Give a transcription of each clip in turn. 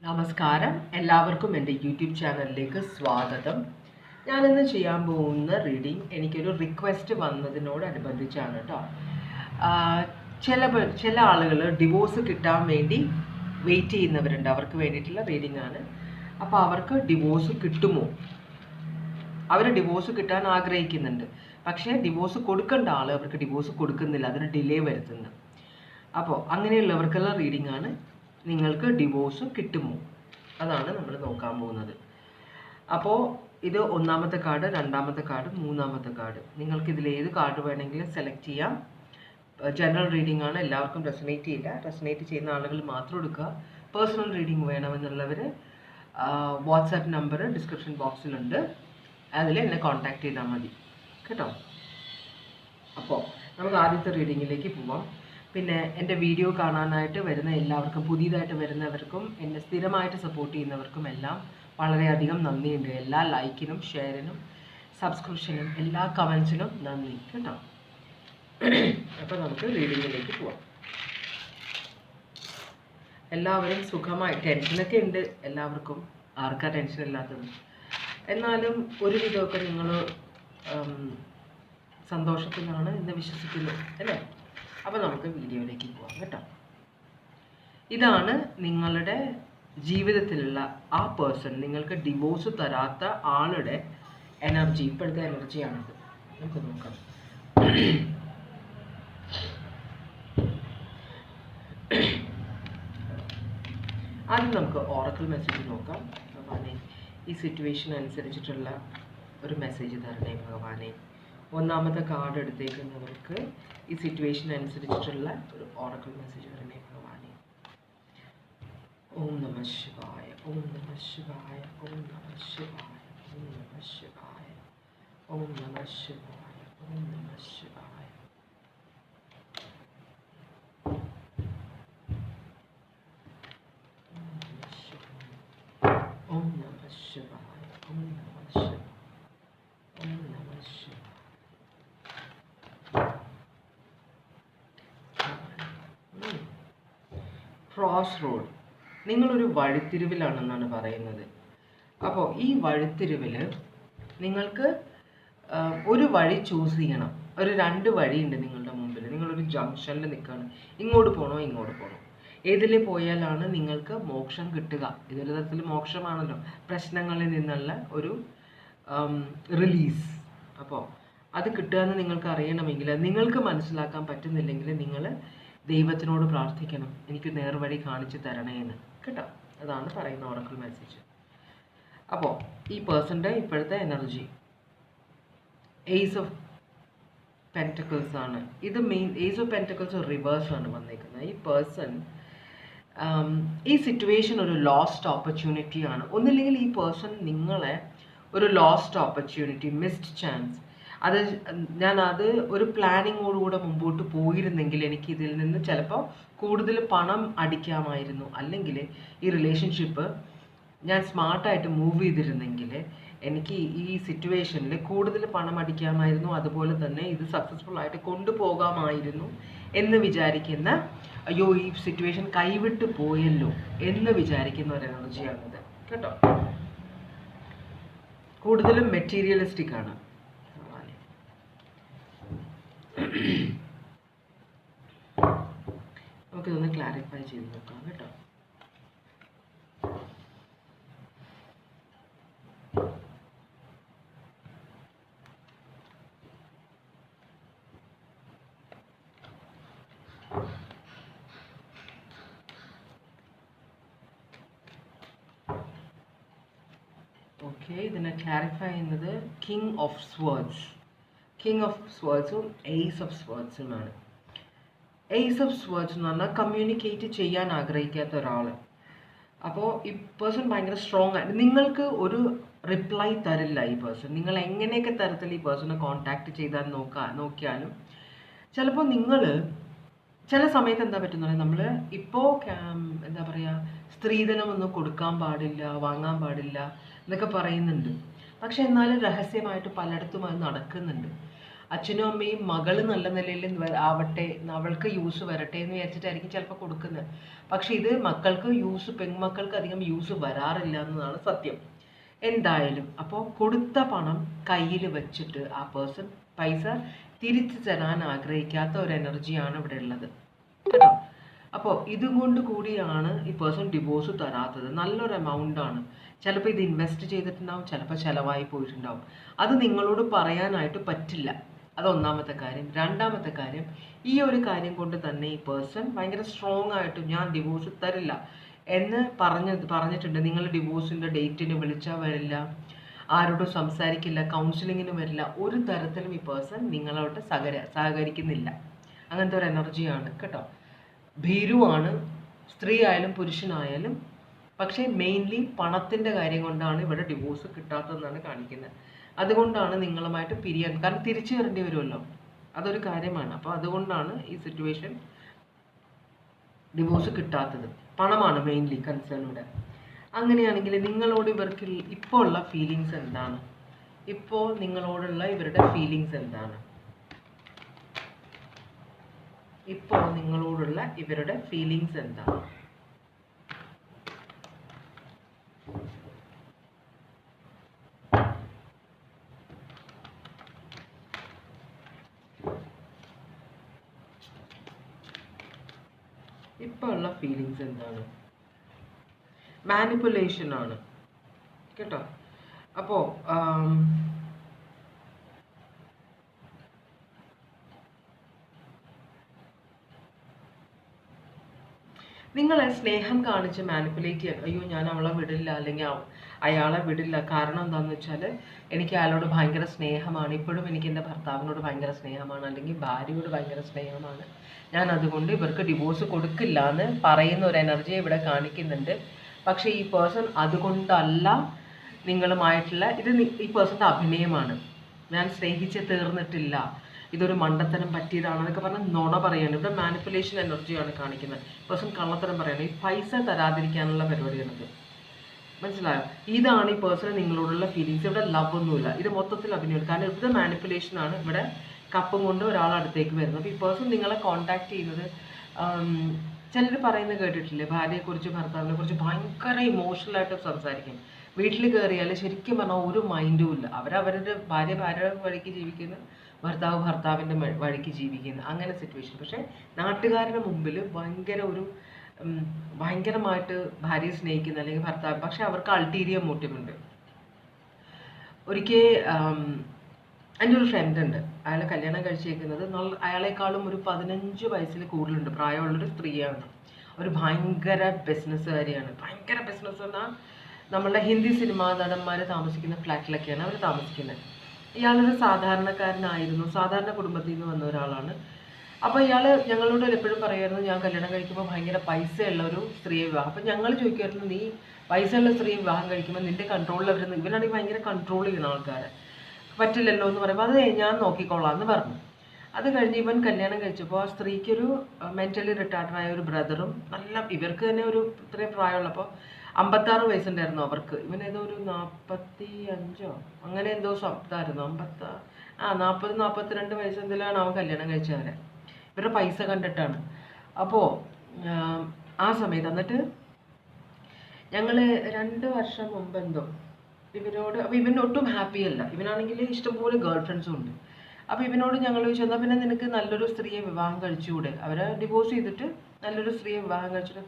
നമസ്കാരം, എല്ലാവർക്കും എൻ്റെ യൂട്യൂബ് ചാനലിലേക്ക് സ്വാഗതം. ഞാനിന്ന് ചെയ്യാൻ പോകുന്ന റീഡിങ് എനിക്കൊരു റിക്വസ്റ്റ് വന്നതിനോടനുബന്ധിച്ചാണ് കേട്ടോ. ചില ആളുകൾ ഡിവോഴ്സ് കിട്ടാൻ വേണ്ടി വെയിറ്റ് ചെയ്യുന്നവരുണ്ട്. അവർക്ക് വേണ്ടിയിട്ടുള്ള റീഡിംഗ് ആണ്. അപ്പോൾ അവർക്ക് ഡിവോഴ്സ് കിട്ടുമോ? അവർ ഡിവോഴ്സ് കിട്ടാൻ ആഗ്രഹിക്കുന്നുണ്ട്, പക്ഷേ ഡിവോഴ്സ് കൊടുക്കേണ്ട ആൾ അവർക്ക് ഡിവോഴ്സ് കൊടുക്കുന്നില്ല, അതിന് ഡിലേ വരുത്തുന്നു. അപ്പോൾ അങ്ങനെയുള്ളവർക്കുള്ള റീഡിംഗ് ആണ്. നിങ്ങൾക്ക് ഡിവോഴ്സ് കിട്ടുമോ? അതാണ് നമ്മൾ നോക്കാൻ പോകുന്നത്. അപ്പോൾ ഇത് ഒന്നാമത്തെ കാർഡ്, രണ്ടാമത്തെ കാർഡ്, മൂന്നാമത്തെ കാർഡ്. നിങ്ങൾക്ക് ഇതിൽ ഏത് കാർഡ് വേണമെങ്കിലും സെലക്ട് ചെയ്യാം. ജനറൽ റീഡിംഗ് ആണ്, എല്ലാവർക്കും റെസൊനേറ്റ് ചെയ്യില്ല. റെസൊനേറ്റ് ചെയ്യുന്ന ആളുകൾ മാത്രം എടുക്കുക. പേഴ്സണൽ റീഡിംഗ് വേണമെന്നുള്ളവർ വാട്സാപ്പ് നമ്പർ ഡിസ്ക്രിപ്ഷൻ ബോക്സിലുണ്ട്, അതിൽ എന്നെ കോൺടാക്ട് ചെയ്താൽ മതി കേട്ടോ. അപ്പോൾ നമുക്ക് ആദ്യത്തെ റീഡിങ്ങിലേക്ക് പോവാം. പിന്നെ എൻ്റെ വീഡിയോ കാണാനായിട്ട് വരുന്ന എല്ലാവർക്കും, പുതിയതായിട്ട് വരുന്നവർക്കും എന്നെ സ്ഥിരമായിട്ട് സപ്പോർട്ട് ചെയ്യുന്നവർക്കും എല്ലാം വളരെയധികം നന്ദിയുണ്ട്. എല്ലാ ലൈക്കിനും ഷെയറിനും സബ്സ്ക്രിപ്ഷനും എല്ലാ കമൻസിനും നന്ദി കേട്ടോ. അപ്പോൾ നമുക്ക് റീഡിങ്ങിലേക്ക് പോവാം. എല്ലാവരും സുഖമായി, ടെൻഷനൊക്കെ ഉണ്ട് എല്ലാവർക്കും, ആർക്കാ ടെൻഷൻ ഇല്ലാത്തത്? എന്നാലും ഒരുവിധമൊക്കെ നിങ്ങൾ സന്തോഷത്തിലാണ് എന്ന് വിശ്വസിക്കുന്നു അല്ലേ? അപ്പോൾ നമുക്ക് വീഡിയോയിലേക്ക് പോകാം കേട്ടോ. ഇതാണ് നിങ്ങളുടെ ജീവിതത്തിലുള്ള ആ പേഴ്സൺ, നിങ്ങൾക്ക് ഡിവോഴ്സ് തരാത്ത ആളുടെ എനർജി, ഇപ്പോഴത്തെ എനർജിയാണിത്. നമുക്ക് നോക്കാം. ആദ്യം നമുക്ക് ഓറക്കിൾ മെസ്സേജ് നോക്കാം. ഭഗവാനെ, ഈ സിറ്റുവേഷൻ അനുസരിച്ചിട്ടുള്ള ഒരു മെസ്സേജ് തരണേ ഭഗവാനെ. ഒന്നാമത്തെ കാർഡ് എടുത്തേക്കുന്നവർക്ക് ഈ സിറ്റുവേഷൻ അനുസരിച്ചിട്ടുള്ള ഒരു ഓറക്കിൾ മെസ്സേജ് തരണേ ഭഗവാനെ. ഓം നമഃ ശിവായ, ഓം നമഃ ശിവായ, ഓം നമഃ ശിവായ, ഓം നമഃ ശിവായ, ഓം നമഃ ശിവായ, ഓം നമഃ ശിവായ. ഓം നമഃ ശിവായ, ഓം നമഃ ശിവായ, ഓം നമഃ ശിവായ. ക്രോസ് റോഡ്, നിങ്ങളൊരു വഴിത്തിരിവിലാണെന്നാണ് പറയുന്നത്. അപ്പോൾ ഈ വഴിത്തിരിവിൽ നിങ്ങൾക്ക് ഒരു വഴി ചൂസ് ചെയ്യണം. ഒരു രണ്ട് വഴിയുണ്ട് നിങ്ങളുടെ മുമ്പിൽ. നിങ്ങളൊരു ജംഗ്ഷനിൽ നിൽക്കുകയാണ്. ഇങ്ങോട്ട് പോകണോ ഇങ്ങോട്ട് പോകണോ? ഏതിൽ പോയാലാണ് നിങ്ങൾക്ക് മോക്ഷം കിട്ടുക? ഇതൊരു തരത്തിൽ മോക്ഷമാണല്ലോ, പ്രശ്നങ്ങളിൽ നിന്നുള്ള ഒരു റിലീസ്. അപ്പോൾ അത് കിട്ടുക എന്ന് നിങ്ങൾക്ക് അറിയണമെങ്കിൽ, നിങ്ങൾക്ക് മനസ്സിലാക്കാൻ പറ്റുന്നില്ലെങ്കിൽ നിങ്ങൾ ദൈവത്തിനോട് പ്രാർത്ഥിക്കണം, എനിക്ക് നേർവഴി കാണിച്ചു തരണേ എന്ന് കേട്ടോ. അതാണ് പറയുന്ന ഓറക്കിൾ മെസ്സേജ്. അപ്പോൾ ഈ പേഴ്സൻ്റെ ഇപ്പോഴത്തെ എനർജി ഏസ് ഓഫ് പെൻറ്റക്കിൾസ് ആണ്. ഇത് ഏസ് ഓഫ് പെൻറ്റക്കിൾസ് റിവേഴ്സ് ആണ് വന്നേക്കുന്നത്. ഈ പേഴ്സൺ, ഈ സിറ്റുവേഷൻ ഒരു ലോസ്റ്റ് ഓപ്പർച്യൂണിറ്റി ആണ്. ഒന്നില്ലെങ്കിൽ ഈ പേഴ്സൺ നിങ്ങളെ ഒരു ലോസ്റ്റ് ഓപ്പർച്യൂണിറ്റി, മിസ്ഡ് ചാൻസ്, അത് ഒരു പ്ലാനിങ്ങോടുകൂടെ മുമ്പോട്ട് പോയിരുന്നെങ്കിൽ എനിക്ക് ഇതിൽ നിന്ന് ചിലപ്പോൾ കൂടുതൽ പണം അടിക്കാമായിരുന്നു. അല്ലെങ്കിൽ ഈ റിലേഷൻഷിപ്പ് ഞാൻ സ്മാർട്ടായിട്ട് മൂവ് ചെയ്തിരുന്നെങ്കിൽ എനിക്ക് ഈ സിറ്റുവേഷനിൽ കൂടുതൽ പണം അടിക്കാമായിരുന്നു. അതുപോലെ തന്നെ ഇത് സക്സസ്ഫുൾ ആയിട്ട് കൊണ്ടുപോകാമായിരുന്നു എന്ന് വിചാരിക്കുന്ന, അയ്യോ ഈ സിറ്റുവേഷൻ കൈവിട്ട് പോയല്ലോ എന്ന് വിചാരിക്കുന്ന ഒരു എനർജിയാണിത് കേട്ടോ. കൂടുതലും മെറ്റീരിയലിസ്റ്റിക് ആണ്. നമുക്കിതൊന്ന് ക്ലാരിഫൈ ചെയ്ത് നോക്കാം കേട്ടോ. ഓക്കെ, ഇതിനെ ക്ലാരിഫൈ ചെയ്യുന്നത് king of swords, king of സ്വേർഡ്സും ഏസ് ഓഫ് സ്വേർഡ്സുമാണ്. ഏസ് ഓഫ് സ്വേർഡ്സ് എന്ന് പറഞ്ഞാൽ കമ്മ്യൂണിക്കേറ്റ് ചെയ്യാൻ ആഗ്രഹിക്കാത്ത ഒരാൾ. അപ്പോൾ ഈ പേഴ്സൺ ഭയങ്കര സ്ട്രോങ് ആയിട്ട് നിങ്ങൾക്ക് ഒരു റിപ്ലൈ തരില്ല ഈ പേഴ്സൺ. നിങ്ങൾ എങ്ങനെയൊക്കെ തരത്തിൽ ഈ പേഴ്സണെ കോൺടാക്ട് ചെയ്താൽ നോക്കിയാലും ചിലപ്പോൾ നിങ്ങൾ ചില സമയത്ത് എന്താ പറ്റുന്നത്, നമ്മൾ ഇപ്പോൾ എന്താ പറയുക, സ്ത്രീധനമൊന്നും കൊടുക്കാൻ പാടില്ല, വാങ്ങാൻ പാടില്ല എന്നൊക്കെ പറയുന്നുണ്ട്. പക്ഷെ എന്നാലും രഹസ്യമായിട്ട് പലയിടത്തും അത് നടക്കുന്നുണ്ട്. അച്ഛനും അമ്മയും മകള് നല്ല നിലയിൽ ആവട്ടെ, അവൾക്ക് യൂസ് വരട്ടെ എന്ന് വിചാരിച്ചിട്ടായിരിക്കും ചിലപ്പോൾ കൊടുക്കുന്നത്. പക്ഷെ ഇത് മക്കൾക്ക് യൂസ്, പെൺമക്കൾക്ക് അധികം യൂസ് വരാറില്ല എന്നതാണ് സത്യം. എന്തായാലും അപ്പോൾ കൊടുത്ത പണം കയ്യിൽ വെച്ചിട്ട് ആ പേഴ്സൺ പൈസ തിരിച്ചു തരാൻ ആഗ്രഹിക്കാത്ത ഒരു എനർജിയാണ് ഇവിടെ ഉള്ളത് കേട്ടോ. അപ്പോൾ ഇതും കൊണ്ട് കൂടിയാണ് ഈ പേഴ്സൺ ഡിവോഴ്സ് തരാത്തത്. നല്ലൊരു എമൗണ്ട് ആണ്. ചിലപ്പോൾ ഇത് ഇൻവെസ്റ്റ് ചെയ്തിട്ടുണ്ടാവും, ചിലപ്പോൾ ചിലവായി പോയിട്ടുണ്ടാവും. അത് നിങ്ങളോട് പറയാനായിട്ട് പറ്റില്ല. അതൊന്നാമത്തെ കാര്യം. രണ്ടാമത്തെ കാര്യം, ഈ ഒരു കാര്യം കൊണ്ട് തന്നെ ഈ പേഴ്സൺ ഭയങ്കര സ്ട്രോങ് ആയിട്ട് ഞാൻ ഡിവോഴ്സ് തരില്ല എന്ന് പറഞ്ഞിട്ടുണ്ട്. നിങ്ങൾ ഡിവോഴ്സിൻ്റെ ഡേറ്റിന് വിളിച്ചാൽ വരില്ല, ആരോടും സംസാരിക്കില്ല, കൗൺസിലിങ്ങിന് വരില്ല, ഒരു തരത്തിലും ഈ പേഴ്സൺ നിങ്ങളോട്ട് സഹകരിക്കുന്നില്ല. അങ്ങനത്തെ ഒരു എനർജിയാണ് കേട്ടോ. ഭീരുവാണ്, സ്ത്രീ ആയാലും പുരുഷനായാലും. പക്ഷേ മെയിൻലി പണത്തിൻ്റെ കാര്യം കൊണ്ടാണ് ഇവിടെ ഡിവോഴ്സ് കിട്ടാത്തതെന്നാണ് കാണിക്കുന്നത്. അതുകൊണ്ടാണ് നിങ്ങളുമായിട്ട് പിരിയാൻ, കാരണം തിരിച്ചു വരേണ്ടി വരുമല്ലോ, അതൊരു കാര്യമാണ്. അപ്പോൾ അതുകൊണ്ടാണ് ഈ സിറ്റുവേഷൻ ഡിവോഴ്സ് കിട്ടാത്തത്. പണമാണ് മെയിൻലി കൺസേൺ ഇവിടെ. അങ്ങനെയാണെങ്കിൽ നിങ്ങളോട് ഇവർക്ക് ഇപ്പോൾ ഉള്ള ഫീലിങ്സ് എന്താണ്? ഇപ്പോൾ നിങ്ങളോടുള്ള ഇവരുടെ ഫീലിങ്സ് എന്താണ്? ഇപ്പോൾ നിങ്ങളോടുള്ള ഇവരുടെ ഫീലിങ്സ് എന്താണ്? ഇപ്പോൾ ഉള്ള ഫീലിങ്സ് എന്താണ്? മാനിപ്പുലേഷൻ ആണ് കേട്ടോ. അപ്പോൾ നിങ്ങളെ സ്നേഹം കാണിച്ച് മാനിപ്പുലേറ്റ് ചെയ്യാൻ, അയ്യോ ഞാൻ അവളെ വിടില്ല അല്ലെങ്കിൽ അയാളെ വിടില്ല, കാരണം എന്താണെന്ന് വെച്ചാൽ എനിക്ക് അയാളോട് ഭയങ്കര സ്നേഹമാണ്, ഇപ്പോഴും എനിക്ക് എൻ്റെ ഭർത്താവിനോട് ഭയങ്കര സ്നേഹമാണ്, അല്ലെങ്കിൽ ഭാര്യയോട് ഭയങ്കര സ്നേഹമാണ്, ഞാൻ അതുകൊണ്ട് ഇവർക്ക് ഡിവോഴ്സ് കൊടുക്കില്ല എന്ന് പറയുന്ന ഒരു എനർജി ഇവിടെ കാണിക്കുന്നുണ്ട്. പക്ഷേ ഈ പേഴ്സൺ അതുകൊണ്ടല്ല നിങ്ങളുമായിട്ടുള്ള ഇത്, ഈ പേഴ്സൻ്റെ അഭിനയമാണ്. ഞാൻ സ്നേഹിച്ച് തീർന്നിട്ടില്ല, ഇതൊരു മണ്ടത്തരം പറ്റിയതാണെന്നൊക്കെ പറഞ്ഞാൽ നുണ പറയാണ്. ഇവിടെ മാനിപ്പുലേഷൻ എനർജിയാണ് കാണിക്കുന്നത്. പേഴ്സൺ കള്ളത്തരം പറയാണ്. ഈ പൈസ തരാതിരിക്കാനുള്ള പരിപാടിയാണിത്, മനസ്സിലായോ? ഇതാണ് ഈ പേഴ്സൺ നിങ്ങളോടുള്ള ഫീലിങ്സ്. ഇവിടെ ലവ് ഒന്നുമില്ല, ഇത് മൊത്തത്തിൽ അഭിനയമാണ്. കാരണം ഇവിടെ മാനിപ്പുലേഷനാണ്. ഇവിടെ കപ്പും കൊണ്ട് ഒരാൾ അടുത്തേക്ക് വരുന്നത്. അപ്പോൾ ഈ പേഴ്സൺ നിങ്ങളെ കോൺടാക്ട് ചെയ്യുന്നത്, ചിലർ പറയുന്നത് കേട്ടിട്ടില്ലേ, ഭാര്യയെക്കുറിച്ച് ഭർത്താവിനെ കുറിച്ച് ഭയങ്കര ഇമോഷണലായിട്ട് സംസാരിക്കും. വീട്ടിൽ കയറിയാൽ ശരിക്കും പറഞ്ഞാൽ ഒരു മൈൻഡും ഇല്ല. അവരവരുടെ ഭാര്യയുടെ വഴിക്ക് ജീവിക്കുന്നു, ഭർത്താവ് ഭർത്താവിൻ്റെ വഴിക്ക് ജീവിക്കുന്നു, അങ്ങനെ സിറ്റുവേഷൻ. പക്ഷേ നാട്ടുകാരുടെ മുമ്പിൽ ഭയങ്കരമായിട്ട് ഭാര്യയെ സ്നേഹിക്കുന്ന അല്ലെങ്കിൽ ഭർത്താവ്, പക്ഷെ അവർക്ക് അൾട്ടീരിയർ മോട്ടീവ് ഉണ്ട്. ഒരിക്കൽ എൻ്റെ ഒരു ഫ്രണ്ട് ഉണ്ട്, അയാളെ കല്യാണം കഴിച്ചേക്കുന്നത് അയാളെക്കാളും ഒരു 15 വയസ്സിൽ കൂടുതലുണ്ട് പ്രായമുള്ളൊരു സ്ത്രീയാണ്. ഒരു ഭയങ്കര ബിസിനസ്സുകാരിയാണ്. ഭയങ്കര ബിസിനസ് പറഞ്ഞാൽ നമ്മളുടെ ഹിന്ദി സിനിമാ നടന്മാർ താമസിക്കുന്ന ഫ്ലാറ്റിലൊക്കെയാണ് അവർ താമസിക്കുന്നത്. ഇയാളൊരു സാധാരണക്കാരനായിരുന്നു, സാധാരണ കുടുംബത്തിൽ നിന്ന് വന്ന ഒരാളാണ്. അപ്പോൾ ഇയാൾ ഞങ്ങളോട് എപ്പോഴും പറയുമായിരുന്നു, ഞാൻ കല്യാണം കഴിക്കുമ്പോൾ ഭയങ്കര പൈസയുള്ള ഒരു സ്ത്രീയെ വിവാഹം. അപ്പം ഞങ്ങൾ ചോദിക്കുമായിരുന്നു, നീ പൈസയുള്ള സ്ത്രീയെ വിവാഹം കഴിക്കുമ്പോൾ നിൻ്റെ കൺട്രോളിൽ അവർ, ഇവനാണെങ്കിൽ ഭയങ്കര കൺട്രോൾ ചെയ്യുന്ന ആൾക്കാരെ, പറ്റില്ലല്ലോ എന്ന് പറയുമ്പോൾ അത് ഞാൻ നോക്കിക്കോളാം എന്ന് പറഞ്ഞു. അത് കഴിഞ്ഞ് ഇവൻ കല്യാണം കഴിച്ചപ്പോൾ ആ സ്ത്രീക്കൊരു മെൻ്റലി റിട്ടാർഡായ ഒരു ബ്രദറും, ഇവർക്ക് തന്നെ ഒരു ഇത്രയും പ്രായമുള്ളപ്പോൾ 56 വയസ്സുണ്ടായിരുന്നു അവർക്ക്. ഇവനേതോ ഒരു 45 അങ്ങനെ എന്തോ ശബ്ദമായിരുന്നു. 40-42 വയസ്സ് എന്തെങ്കിലുമാണ് അവൻ കല്യാണം കഴിച്ചവരെ. ഇവരുടെ പൈസ കണ്ടിട്ടാണ്. അപ്പോൾ ആ സമയത്ത് എന്നിട്ട് ഞങ്ങൾ 2 വർഷം മുമ്പ് എന്തോ ഇവനോട്, അപ്പോൾ ഇവൻ ഒട്ടും ഹാപ്പി അല്ല. ഇവനാണെങ്കിൽ ഇഷ്ടംപോലെ ഗേൾ ഫ്രണ്ട്സും ഉണ്ട്. അപ്പോൾ ഇവനോട് ഞങ്ങൾ ചോദിച്ചു, എന്നാൽ പിന്നെ നിനക്ക് നല്ലൊരു സ്ത്രീയെ വിവാഹം കഴിച്ചുകൂടെ? അവരെ ഡിവോഴ്സ് ചെയ്തിട്ട് നല്ലൊരു സ്ത്രീയെ വിവാഹം കഴിച്ചിട്ട്,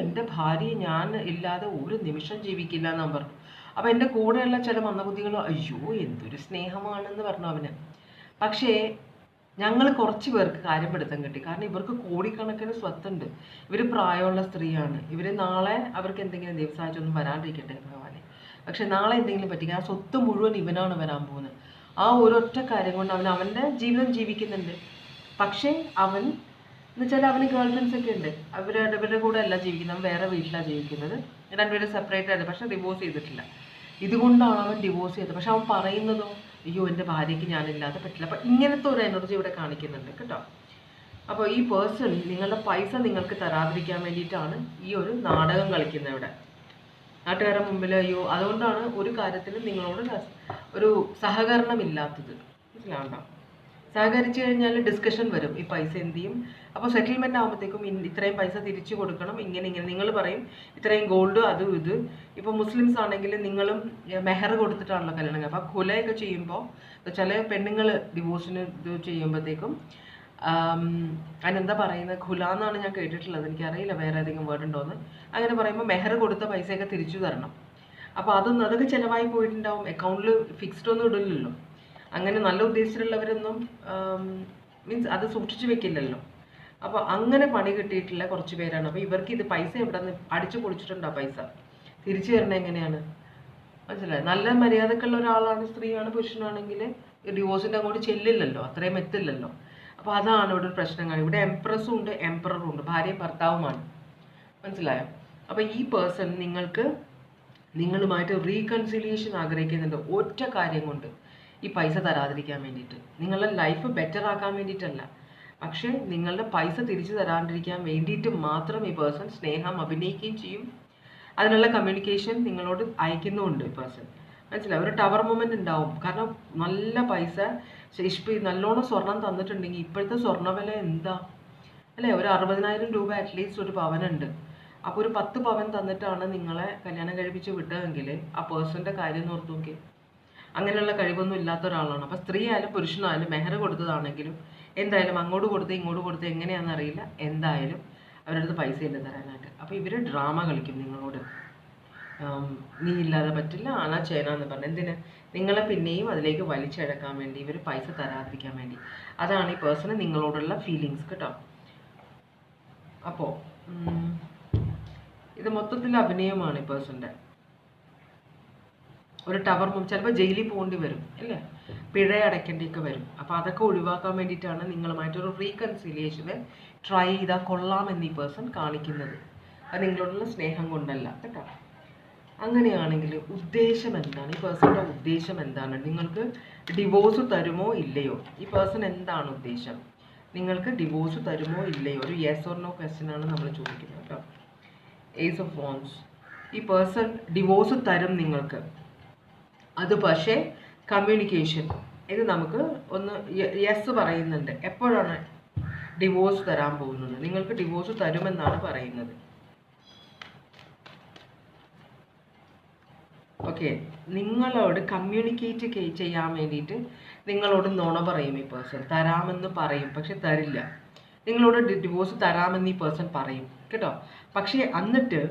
എൻ്റെ ഭാര്യയെ ഞാൻ ഇല്ലാതെ ഒരു നിമിഷം ജീവിക്കില്ല എന്നാണ് പറഞ്ഞു. അപ്പോൾ എൻ്റെ കൂടെയുള്ള ചില മന്ദബുദ്ധികളോ, അയ്യോ എന്തൊരു സ്നേഹമാണെന്ന് പറഞ്ഞു അവന്. പക്ഷേ ഞങ്ങൾ കുറച്ച് പേർക്ക് കാര്യപ്പെടുത്താൻ കിട്ടി. കാരണം ഇവർക്ക് കോടിക്കണക്കിന് സ്വത്തുണ്ട്, ഇവർ പ്രായമുള്ള സ്ത്രീയാണ്. ഇവർ നാളെ അവർക്ക് എന്തെങ്കിലും ദൈവസാഹചര്യം വരാണ്ടിരിക്കട്ടെ ഭഗവാനെ, പക്ഷെ നാളെ എന്തെങ്കിലും പറ്റിക്കുക, ആ സ്വത്ത് മുഴുവൻ ഇവനാണ് വരാൻ പോകുന്നത്. ആ ഒരൊറ്റ കാര്യം കൊണ്ട് അവൻ്റെ ജീവിതം ജീവിക്കുന്നുണ്ട്. പക്ഷേ അവൻ എന്ന് വെച്ചാൽ അവന് ഗേൾ ഫ്രണ്ട്സ് ഒക്കെ ഉണ്ട്, അവരുടെ കൂടെ അല്ല ജീവിക്കുന്നത്, അവൻ വേറെ വീട്ടിലാണ് ജീവിക്കുന്നത്. രണ്ടുപേരും സെപ്പറേറ്റ് ആയിട്ട്, പക്ഷെ ഡിവോഴ്സ് ചെയ്തിട്ടില്ല. ഇതുകൊണ്ടാണ് അവൻ ഡിവോഴ്സ് ചെയ്തത്. പക്ഷെ അവൻ പറയുന്നതോ, അയ്യോ എൻ്റെ ഭാര്യയ്ക്ക് ഞാനില്ലാതെ പറ്റില്ല. അപ്പം ഇങ്ങനത്തെ ഒരു എനർജി ഇവിടെ കാണിക്കുന്നുണ്ട് കേട്ടോ. അപ്പോൾ ഈ പേഴ്സൺ നിങ്ങളുടെ പൈസ നിങ്ങൾക്ക് തരാതിരിക്കാൻ വേണ്ടിയിട്ടാണ് ഈ ഒരു നാടകം കളിക്കുന്നത് ഇവിടെ നാട്ടുകാരുടെ മുമ്പിൽ. അയ്യോ അതുകൊണ്ടാണ് ഒരു കാര്യത്തിലും നിങ്ങളോട് ഒരു സഹകരണം ഇല്ലാത്തത്, മനസ്സിലാവണ്ട. സഹകരിച്ചു കഴിഞ്ഞാൽ ഡിസ്കഷൻ വരും, ഈ പൈസ എന്ത് ചെയ്യും. അപ്പോൾ സെറ്റിൽമെൻറ്റ് ആകുമ്പോഴത്തേക്കും ഇത്രയും പൈസ തിരിച്ചു കൊടുക്കണം, ഇങ്ങനെ നിങ്ങൾ പറയും ഇത്രയും ഗോൾഡ് അതും ഇത്. ഇപ്പോൾ മുസ്ലിംസ് ആണെങ്കിൽ നിങ്ങളും മെഹർ കൊടുത്തിട്ടാണല്ലോ കല്യാണം. അപ്പോൾ ഖുലയൊക്കെ ചെയ്യുമ്പോൾ ചില പെണ്ണുങ്ങൾ ഡിവോഴ്സിന് ഇത് ചെയ്യുമ്പോഴത്തേക്കും അതിനെന്താ പറയുന്നത്, ഖുല എന്നാണ് ഞാൻ കേട്ടിട്ടുള്ളത്, എനിക്കറിയില്ല വേറെ ഏതെങ്കിലും വേർഡ് ഉണ്ടോയെന്ന്. അങ്ങനെ പറയുമ്പോൾ മെഹർ കൊടുത്ത പൈസയൊക്കെ തിരിച്ചു തരണം. അപ്പോൾ അതൊക്കെ ചിലവായി പോയിട്ടുണ്ടാവും, അക്കൗണ്ടിൽ ഫിക്സ്ഡ് ഒന്നും ഇടില്ലല്ലോ. അങ്ങനെ നല്ല ഉദ്ദേശത്തിലുള്ളവരൊന്നും മീൻസ് അത് സൂക്ഷിച്ചു വെക്കില്ലല്ലോ. അപ്പോൾ അങ്ങനെ പണി കിട്ടിയിട്ടുള്ള കുറച്ച് പേരാണ്. അപ്പോൾ ഇവർക്ക് ഇത് പൈസ എവിടെ നിന്ന് അടിച്ചു പൊളിച്ചിട്ടുണ്ടോ, പൈസ തിരിച്ചു തരണം എങ്ങനെയാണ് മനസ്സിലായി. നല്ല മര്യാദക്കുള്ള ഒരാളാണ്, സ്ത്രീയാണ്, പുരുഷനാണെങ്കിൽ ഡിവോഴ്സിൻ്റെ അങ്ങോട്ട് ചെല്ലില്ലല്ലോ, അത്രയും എത്തില്ലല്ലോ. അപ്പോൾ അതാണ് ഇവിടെ ഒരു പ്രശ്നം കാണും. ഇവിടെ എംപ്രസും ഉണ്ട് എംപററും ഉണ്ട്, ഭാര്യയും ഭർത്താവുമാണ്, മനസ്സിലായോ. അപ്പോൾ ഈ പേഴ്സൺ നിങ്ങളുമായിട്ട് റീകൺസിലിയേഷൻ ആഗ്രഹിക്കുന്നുണ്ട്, ഒറ്റ കാര്യം കൊണ്ട്, ഈ പൈസ തരാതിരിക്കാൻ വേണ്ടിയിട്ട്. നിങ്ങളുടെ ലൈഫ് ബെറ്റർ ആക്കാൻ വേണ്ടിയിട്ടല്ല, പക്ഷേ നിങ്ങളുടെ പൈസ തിരിച്ചു തരാണ്ടിരിക്കാൻ വേണ്ടിയിട്ട് മാത്രം ഈ പേഴ്സൺ സ്നേഹം അഭിനയിക്കുകയും ചെയ്യും. അതിനുള്ള കമ്മ്യൂണിക്കേഷൻ നിങ്ങളോട് അയക്കുന്നുമുണ്ട് ഈ പേഴ്സൺ, മനസ്സിലായി. ഒരു ടവർ മൊമെൻ്റ് ഉണ്ടാവും. കാരണം നല്ല പൈസ നല്ലോണം സ്വർണം തന്നിട്ടുണ്ടെങ്കിൽ ഇപ്പോഴത്തെ സ്വർണ്ണവില എന്താ അല്ലേ, ഒരു 60,000 രൂപ അറ്റ്ലീസ്റ്റ് ഒരു പവനുണ്ട്. അപ്പോൾ ഒരു 10 പവൻ തന്നിട്ടാണ് നിങ്ങളെ കല്യാണം കഴിപ്പിച്ച് വിട്ടതെങ്കിൽ ആ പേഴ്സൻ്റെ കാര്യം എന്ന് ഓർത്ത് നോക്കി. അങ്ങനെയുള്ള കഴിവൊന്നും ഇല്ലാത്ത ഒരാളാണ്. അപ്പോൾ സ്ത്രീ ആയാലും പുരുഷനായാലും മെഹർ കൊടുത്തതാണെങ്കിലും എന്തായാലും അങ്ങോട്ട് കൊടുത്ത് ഇങ്ങോട്ട് കൊടുത്ത് എങ്ങനെയാണെന്ന് അറിയില്ല, എന്തായാലും അവരുടെ അടുത്ത് പൈസ ഇല്ല തരാനായിട്ട്. അപ്പോൾ ഇവർ ഡ്രാമ കളിക്കും നിങ്ങളോട്, നീ ഇല്ലാതെ പറ്റില്ല, ആണാ ചേനാന്ന് പറഞ്ഞ്. എന്തിന്? നിങ്ങളെ പിന്നെയും അതിലേക്ക് വലിച്ചഴക്കാൻ വേണ്ടി, ഇവർ പൈസ തരാതിരിക്കാൻ വേണ്ടി. അതാണ് ഈ പേഴ്സണ് നിങ്ങളോടുള്ള ഫീലിങ്സ് കേട്ടോ. അപ്പോൾ ഇത് മൊത്തത്തിൽ അഭിനയമാണ് ഈ പേഴ്സൻ്റെ. ഒരു ടവർ ചിലപ്പോൾ ജയിലിൽ പോകേണ്ടി വരും അല്ലേ, പിഴ അടയ്ക്കേണ്ടിയൊക്കെ വരും. അപ്പോൾ അതൊക്കെ ഒഴിവാക്കാൻ വേണ്ടിയിട്ടാണ് നിങ്ങളുമായിട്ടൊരു റീകൺസിലിയേഷന് ട്രൈ ചെയ്താൽ കൊള്ളാമെന്ന് ഈ പേഴ്സൺ കാണിക്കുന്നത്. അത് നിങ്ങളോടുള്ള സ്നേഹം കൊണ്ടല്ല കേട്ടോ. അങ്ങനെയാണെങ്കിൽ ഉദ്ദേശം എന്താണ്, ഈ പേഴ്സൻ്റെ ഉദ്ദേശം എന്താണ്? നിങ്ങൾക്ക് ഡിവോഴ്സ് തരുമോ ഇല്ലയോ? ഈ പേഴ്സൺ എന്താണ് ഉദ്ദേശം? നിങ്ങൾക്ക് ഡിവോഴ്സ് തരുമോ ഇല്ലയോ? ഒരു യെസ് ഓർ നോ ക്വസ്റ്റ്യൻ ആണ് നമ്മൾ ചോദിക്കുന്നത് കേട്ടോ. Ace of wands. ഈ പേഴ്സൺ ഡിവോഴ്സ് തരും നിങ്ങൾക്ക്, അത് പക്ഷേ കമ്മ്യൂണിക്കേഷൻ ഇത് നമുക്ക് ഒന്ന് യെസ് പറയുന്നുണ്ട്. എപ്പോഴാണ് ഡിവോഴ്സ് തരാൻ പോകുന്നത്? നിങ്ങൾക്ക് ഡിവോഴ്സ് തരുമെന്നാണ് പറയുന്നത്. ഓക്കെ, നിങ്ങളോട് കമ്മ്യൂണിക്കേറ്റ് ചെയ്യാൻ വേണ്ടിയിട്ട് നിങ്ങളോട് നുണ പറയും ഈ പേഴ്സൺ. തരാമെന്ന് പറയും പക്ഷെ തരില്ല. നിങ്ങളോട് ഡിവോഴ്സ് തരാമെന്ന് ഈ പേഴ്സൺ പറയും കേട്ടോ. പക്ഷേ എന്നിട്ട്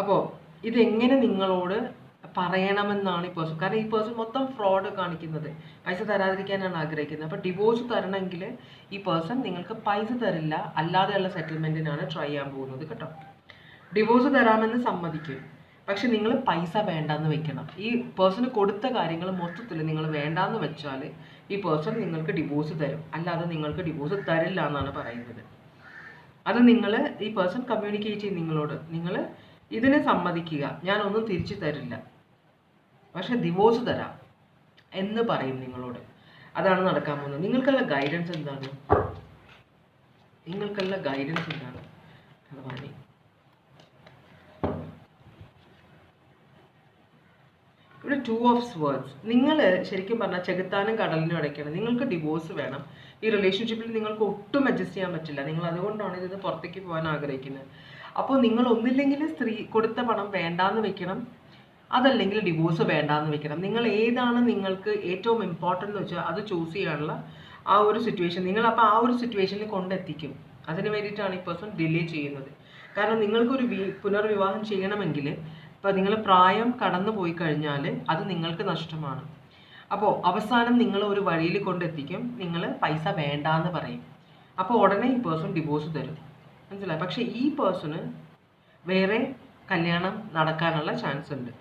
അപ്പോൾ ഇതെങ്ങനെ നിങ്ങളോട് പറയണമെന്നാണ് ഈ പേഴ്സൺ. കാരണം ഈ പേഴ്സൺ മൊത്തം ഫ്രോഡ് കാണിക്കുന്നത്, പൈസ തരാതിരിക്കാനാണ് ആഗ്രഹിക്കുന്നത്. അപ്പോൾ ഡിവോഴ്സ് തരണമെങ്കിൽ ഈ പേഴ്സൺ നിങ്ങൾക്ക് പൈസ തരില്ല, അല്ലാതെയുള്ള സെറ്റിൽമെൻറ്റിനാണ് ട്രൈ ചെയ്യാൻ പോകുന്നത് കേട്ടോ. ഡിവോഴ്സ് തരാമെന്ന് സമ്മതിക്കും, പക്ഷെ നിങ്ങൾ പൈസ വേണ്ടാന്ന് വെക്കണം. ഈ പേഴ്സണ് കൊടുത്ത കാര്യങ്ങൾ മൊത്തത്തിൽ നിങ്ങൾ വേണ്ടാന്ന് വെച്ചാൽ ഈ പേഴ്സൺ നിങ്ങൾക്ക് ഡിവോഴ്സ് തരും, അല്ലാതെ നിങ്ങൾക്ക് ഡിവോഴ്സ് തരില്ല എന്നാണ് പറയുന്നത്. അത് ഈ പേഴ്സൺ കമ്മ്യൂണിക്കേറ്റ് ചെയ്യും നിങ്ങളോട്. നിങ്ങൾ ഇതിനെ സമ്മതിക്കുക, ഞാനൊന്നും തിരിച്ചു തരില്ല, പക്ഷെ ഡിവോഴ്സ് തരാം എന്ന് പറയും നിങ്ങളോട്. അതാണ് നടക്കാൻ പോകുന്നത്. നിങ്ങൾക്കുള്ള ഗൈഡൻസ് എന്താണ്? ഭഗവാനെ, ഇവിടെ 2 ഓഫ് സ്വേർഡ്സ്. നിങ്ങൾ ശരിക്കും പറഞ്ഞാൽ ചെകുത്താനും കടലിനും ഇടയ്ക്കാണ്. നിങ്ങൾക്ക് ഡിവോഴ്സ് വേണം. ഈ റിലേഷൻഷിപ്പിൽ നിങ്ങൾക്ക് ഒട്ടും അഡ്ജസ്റ്റ് ചെയ്യാൻ പറ്റില്ല. നിങ്ങൾ അതുകൊണ്ടാണ് ഇത് പുറത്തേക്ക് പോകാൻ ആഗ്രഹിക്കുന്നത്. അപ്പോൾ നിങ്ങൾ ഒന്നില്ലെങ്കിൽ സ്ത്രീ കൊടുത്ത പണം വേണ്ടാന്ന് വെക്കണം, അതല്ലെങ്കിൽ ഡിവോഴ്സ് വേണ്ടാന്ന് വെക്കണം. നിങ്ങൾ ഏതാണ് നിങ്ങൾക്ക് ഏറ്റവും ഇമ്പോർട്ടൻ്റ് എന്ന് വെച്ചാൽ അത് ചൂസ് ചെയ്യാനുള്ള ആ ഒരു സിറ്റുവേഷൻ നിങ്ങൾ അപ്പോൾ ആ ഒരു സിറ്റുവേഷനിൽ കൊണ്ടെത്തിക്കും. അതിന് വേണ്ടിയിട്ടാണ് ഈ പേഴ്സൺ ഡിലേ ചെയ്യുന്നത്. കാരണം നിങ്ങൾക്കൊരു പുനർവിവാഹം ചെയ്യണമെങ്കിൽ ഇപ്പോൾ നിങ്ങൾ പ്രായം കടന്നു പോയി കഴിഞ്ഞാൽ അത് നിങ്ങൾക്ക് നഷ്ടമാണ്. അപ്പോൾ അവസാനം നിങ്ങൾ ഒരു വഴിയിൽ കൊണ്ടെത്തിക്കും, നിങ്ങൾ പൈസ വേണ്ടാന്ന് പറയും. അപ്പോൾ ഉടനെ ഈ പേഴ്സൺ ഡിവോഴ്സ് തരും, മനസ്സിലായി. പക്ഷേ ഈ പേഴ്സണ് വേറെ കല്യാണം നടക്കാനുള്ള ചാൻസ് ഉണ്ട്.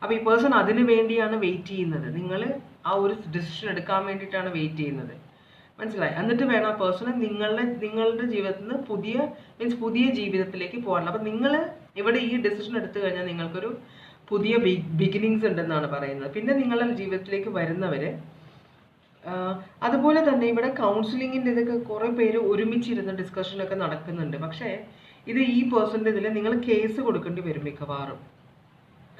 അപ്പോൾ ഈ പേഴ്സൺ അതിന് വേണ്ടിയാണ് വെയിറ്റ് ചെയ്യുന്നത്. നിങ്ങൾ ആ ഒരു ഡിസിഷൻ എടുക്കാൻ വേണ്ടിയിട്ടാണ് വെയിറ്റ് ചെയ്യുന്നത്, മനസ്സിലായി. എന്നിട്ട് വേണം ആ പേഴ്സണ് നിങ്ങളുടെ ജീവിതത്തിൽ നിന്ന് പുതിയ ജീവിതത്തിലേക്ക് പോകാനുള്ളത്. അപ്പം നിങ്ങൾ ഇവിടെ ഈ ഡിസിഷൻ എടുത്തു കഴിഞ്ഞാൽ നിങ്ങൾക്കൊരു പുതിയ ബിഗിനിങ്സ് ഉണ്ടെന്നാണ് പറയുന്നത്. പിന്നെ നിങ്ങളുടെ ജീവിതത്തിലേക്ക് വരുന്നവർ അതുപോലെ തന്നെ ഇവിടെ കൗൺസിലിങ്ങിൻ്റെ ഇതൊക്കെ കുറേ പേര് ഒരുമിച്ചിരുന്ന് ഡിസ്കഷനൊക്കെ നടക്കുന്നുണ്ട്. പക്ഷേ ഇത് ഈ പേഴ്സൻ്റെ ഇതിൽ നിങ്ങൾ കേസ് കൊടുക്കേണ്ടി വരും മിക്കവാറും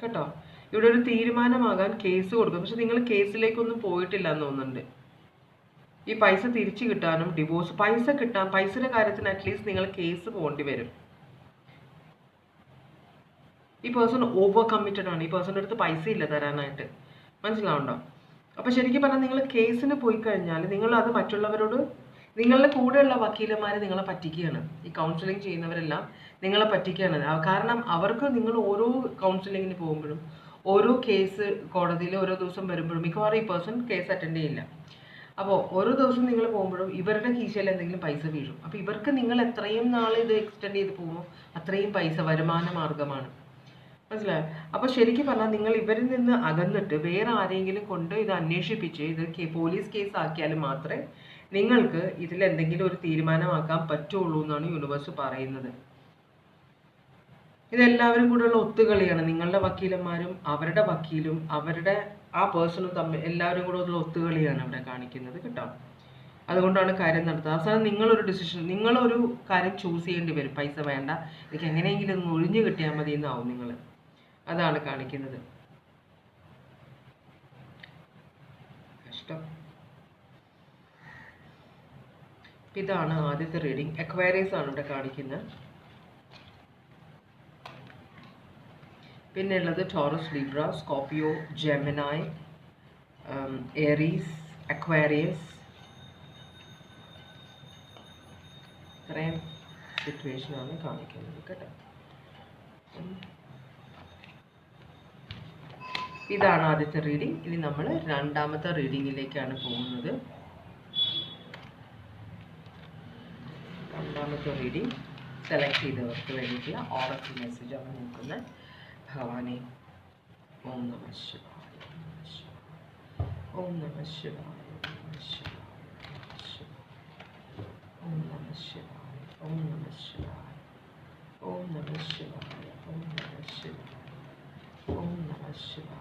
കേട്ടോ. ഇവിടെ ഒരു തീരുമാനമാകാൻ കേസ് കൊടുക്കും. പക്ഷെ നിങ്ങൾ കേസിലേക്കൊന്നും പോയിട്ടില്ല എന്ന് തോന്നുന്നുണ്ട്. ഈ പൈസ തിരിച്ചു കിട്ടാനും ഡിവോഴ്സ് പൈസയുടെ കാര്യത്തിന് അറ്റ്ലീസ്റ്റ് നിങ്ങൾ കേസ് പോകേണ്ടി വരും. ഈ പേഴ്സൺ ഓവർ കമ്മിറ്റഡ് ആണ്. ഈ പേഴ്സണിൻ്റെ അടുത്ത് പൈസ ഇല്ല തരാനായിട്ട്. മനസ്സിലാവുണ്ടോ? അപ്പോൾ ശരിക്കും പറഞ്ഞാൽ നിങ്ങൾ കേസിന് പോയി കഴിഞ്ഞാൽ നിങ്ങൾ അത് മറ്റുള്ളവരോട്, നിങ്ങളുടെ കൂടെയുള്ള വക്കീലന്മാരെ നിങ്ങളെ പറ്റിക്കുകയാണ്. ഈ കൗൺസിലിംഗ് ചെയ്യുന്നവരെല്ലാം നിങ്ങളെ പറ്റിക്കുകയാണ്. കാരണം അവർക്ക് നിങ്ങൾ ഓരോ കൗൺസിലിങ്ങിന് പോകുമ്പോഴും ഓരോ കേസ് കോടതിയിൽ ഓരോ ദിവസം വരുമ്പോഴും മിക്കവാറും ഈ പേഴ്സൺ കേസ് അറ്റൻഡ് ചെയ്യില്ല. അപ്പോൾ ഓരോ ദിവസം നിങ്ങൾ പോകുമ്പോഴും ഇവരുടെ കീശയിൽ എന്തെങ്കിലും പൈസ വീഴും. അപ്പോൾ ഇവർക്ക് നിങ്ങൾ എത്രയും നാൾ ഇത് എക്സ്റ്റെൻഡ് ചെയ്ത് പോകുമോ അത്രയും പൈസ വരുമാന മാർഗമാണ്. മനസ്സിലായോ? അപ്പോൾ ശരിക്കും പറഞ്ഞാൽ നിങ്ങൾ ഇവരിൽ നിന്ന് അകന്നിട്ട് വേറെ ആരെങ്കിലും കൊണ്ട് ഇത് അന്വേഷിപ്പിച്ച് ഇത് പോലീസ് കേസ് ആക്കിയാൽ മാത്രമേ നിങ്ങൾക്ക് ഇതിൽ എന്തെങ്കിലും ഒരു തീരുമാനമാക്കാൻ പറ്റുള്ളൂ എന്നാണ് യൂണിവേഴ്സ് പറയുന്നത്. ഇതെല്ലാവരും കൂടെയുള്ള ഒത്തുകളിയാണ്. നിങ്ങളുടെ വക്കീലന്മാരും അവരുടെ വക്കീലും അവരുടെ ആ പേഴ്സണും തമ്മിൽ എല്ലാവരും കൂടെ ഉള്ള ഒത്തുകളിയാണ് ഇവിടെ കാണിക്കുന്നത് കേട്ടോ. അതുകൊണ്ടാണ് കാര്യം നടത്തുക. അവസാനം നിങ്ങളൊരു കാര്യം ചൂസ് ചെയ്യേണ്ടി വരും. പൈസ വേണ്ട, എനിക്ക് എങ്ങനെയെങ്കിലും ഒന്ന് ഒഴിഞ്ഞു കിട്ടിയാൽ മതി എന്നാവും നിങ്ങൾ. അതാണ് കാണിക്കുന്നത്. കഷ്ടം. ഇതാണ് ആദ്യത്തെ റീഡിങ്. അക്വേറിയസ് ആണ് ഇവിടെ കാണിക്കുന്നത്. പിന്നെ ഉള്ളത് Taurus, Libra, Scorpio, Gemini, Aries, Aquarius. ഇത്രയും സിറ്റുവേഷനാണ് കാണിക്കുന്നത് കേട്ടോ. ഇതാണ് ആദ്യത്തെ റീഡിങ്. ഇനി നമ്മൾ രണ്ടാമത്തെ റീഡിങ്ങിലേക്കാണ് പോകുന്നത്. രണ്ടാമത്തെ റീഡിങ് സെലക്ട് ചെയ്തവർക്ക് വേണ്ടിയിട്ടുള്ള ഓറക്കിൾ മെസ്സേജ് ആണ് നോക്കുന്നത്. ഭവാനി. ഓം നമഃ ശിവായ, ഓം നമഃ ശിവായ, ഓം നമഃ ശിവായ, ഓം നമഃ ശിവായ, ഓം നമഃ ശിവായ, ഓം നമഃ ശിവായ, ഓം നമഃ ശിവായ.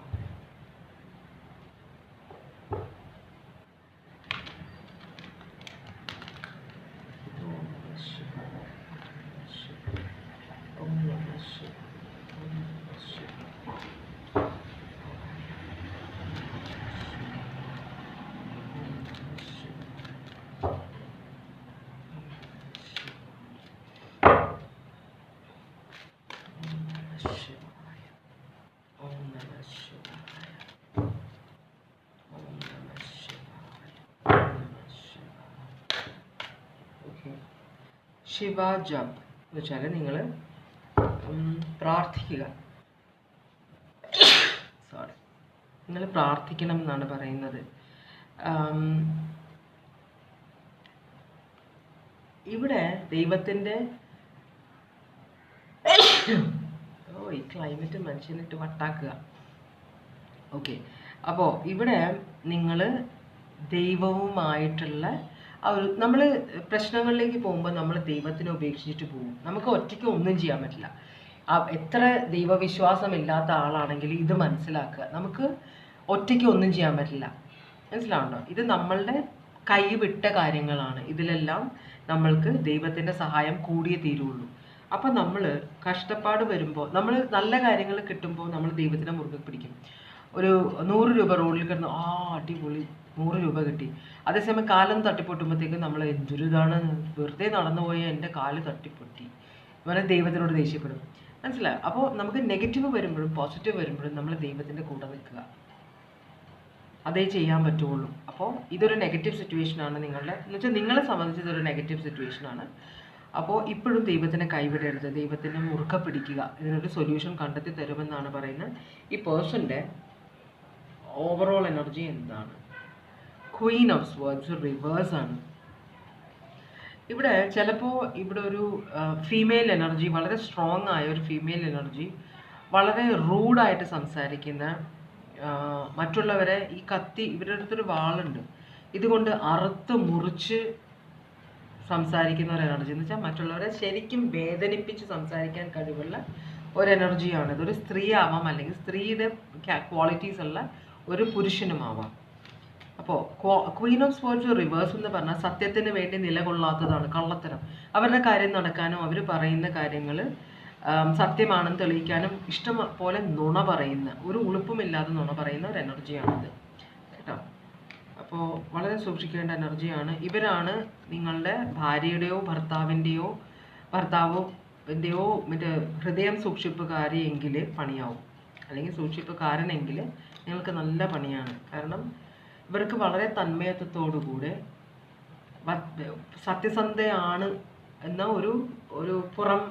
ശിവ ജപ് എന്ന് വെച്ചാൽ നിങ്ങൾ പ്രാർത്ഥിക്കുക. നിങ്ങൾ പ്രാർത്ഥിക്കണം എന്നാണ് പറയുന്നത്. ഇവിടെ ദൈവത്തിൻ്റെ ഈ ക്ലൈമറ്റ് മനുഷ്യനിട്ട് വട്ടാക്കുക. ഓക്കെ, അപ്പോൾ ഇവിടെ നിങ്ങൾ ദൈവവുമായിട്ടുള്ള നമ്മൾ പ്രശ്നങ്ങളിലേക്ക് പോകുമ്പോൾ നമ്മൾ ദൈവത്തിനെ ഉപേക്ഷിച്ചിട്ട് പോകും. നമുക്ക് ഒറ്റയ്ക്ക് ഒന്നും ചെയ്യാൻ പറ്റില്ല. എത്ര ദൈവവിശ്വാസമില്ലാത്ത ആളാണെങ്കിൽ ഇത് മനസ്സിലാക്കുക. നമുക്ക് ഒറ്റയ്ക്ക് ഒന്നും ചെയ്യാൻ പറ്റില്ല. മനസ്സിലാവുണ്ടോ? ഇത് നമ്മളുടെ കൈവിട്ട കാര്യങ്ങളാണ്. ഇതിലെല്ലാം നമ്മൾക്ക് ദൈവത്തിൻ്റെ സഹായം കൂടിയേ തീരുള്ളൂ. അപ്പം നമ്മൾ കഷ്ടപ്പാട് വരുമ്പോൾ, നമ്മൾ നല്ല കാര്യങ്ങൾ കിട്ടുമ്പോൾ നമ്മൾ ദൈവത്തിനെ മുറുകെ പിടിക്കും. ഒരു 100 രൂപ റോഡിൽ കിടന്ന് അടിപൊളി 100 രൂപ കിട്ടി. അതേസമയം കാലം തട്ടിപ്പൊട്ടുമ്പോഴത്തേക്കും നമ്മൾ എന്തൊരു ഇതാണ്, വെറുതെ നടന്നു പോയ എൻ്റെ കാല് തട്ടിപ്പൊട്ടി ഇവരെ ദൈവത്തിനോട് ദേഷ്യപ്പെടും. മനസ്സിലായോ? അപ്പോൾ നമുക്ക് നെഗറ്റീവ് വരുമ്പോഴും പോസിറ്റീവ് വരുമ്പോഴും നമ്മൾ ദൈവത്തിൻ്റെ കൂടെ നിൽക്കുക. അതേ ചെയ്യാൻ പറ്റുള്ളൂ. അപ്പോൾ ഇതൊരു നെഗറ്റീവ് സിറ്റുവേഷനാണ് നിങ്ങളുടെ, എന്ന് വെച്ചാൽ നിങ്ങളെ സംബന്ധിച്ച് ഇതൊരു നെഗറ്റീവ് സിറ്റുവേഷനാണ്. അപ്പോൾ ഇപ്പോഴും ദൈവത്തിനെ കൈവിടരുത്, ദൈവത്തിനെ മുറുക്ക പിടിക്കുക. ഇതിനൊരു സൊല്യൂഷൻ കണ്ടെത്തി തരുമെന്നാണ് പറയുന്നത്. ഈ പേഴ്സൻ്റെ ഓവറോൾ എനർജി എന്താണ്? ക്വീൻ ഓഫ് സ്വേർഡ്സ് റിവേഴ്സ് ആണ്. ഇവിടെ ചിലപ്പോൾ ഇവിടെ ഒരു ഫീമെയിൽ എനർജി, വളരെ സ്ട്രോങ് ആയ ഒരു ഫീമെയിൽ എനർജി, വളരെ റൂഡായിട്ട് സംസാരിക്കുന്ന, മറ്റുള്ളവരെ ഈ കത്തി, ഇവരുടെ അടുത്തൊരു വാളുണ്ട്, ഇതുകൊണ്ട് അറുത്ത് മുറിച്ച് സംസാരിക്കുന്ന ഒരു എനർജി. എന്ന് വെച്ചാൽ മറ്റുള്ളവരെ ശരിക്കും വേദനിപ്പിച്ച് സംസാരിക്കാൻ കഴിവുള്ള ഒരു എനർജിയാണ്. ഇതൊരു സ്ത്രീ ആവാം, അല്ലെങ്കിൽ സ്ത്രീയുടെ ക്വാളിറ്റീസ് ഉള്ള ഒരു പുരുഷനുമാവാം. അപ്പോൾ ക്വീൻ ഓഫ് സ്വേർഡ്സ് റിവേഴ്സ് എന്ന് പറഞ്ഞാൽ സത്യത്തിന് വേണ്ടി നിലകൊള്ളാത്തതാണ്, കള്ളത്തരം. അവരുടെ കാര്യം നടക്കാനോ അവർ പറയുന്ന കാര്യങ്ങൾ സത്യമാണെന്ന് തെളിയിക്കാനും ഇഷ്ടം പോലെ നുണ പറയുന്ന, ഒരു ഉളുപ്പുമില്ലാതെ നുണ പറയുന്ന ഒരു എനർജിയാണിത് കേട്ടോ. അപ്പോൾ വളരെ സൂക്ഷിക്കേണ്ട എനർജിയാണ്. ഇവരാണ് നിങ്ങളുടെ ഭാര്യയുടെയോ ഭർത്താവിൻ്റെയോ മറ്റേ ഹൃദയം സൂക്ഷിപ്പുകാരിയെങ്കിൽ പണിയാവും, അല്ലെങ്കിൽ സൂക്ഷിപ്പുകാരനെങ്കിൽ നിങ്ങൾക്ക് നല്ല പണിയാണ്. കാരണം ഇവർക്ക് വളരെ തന്മയത്വത്തോടുകൂടെ സത്യസന്ധയാണ് എന്ന ഒരു പുറം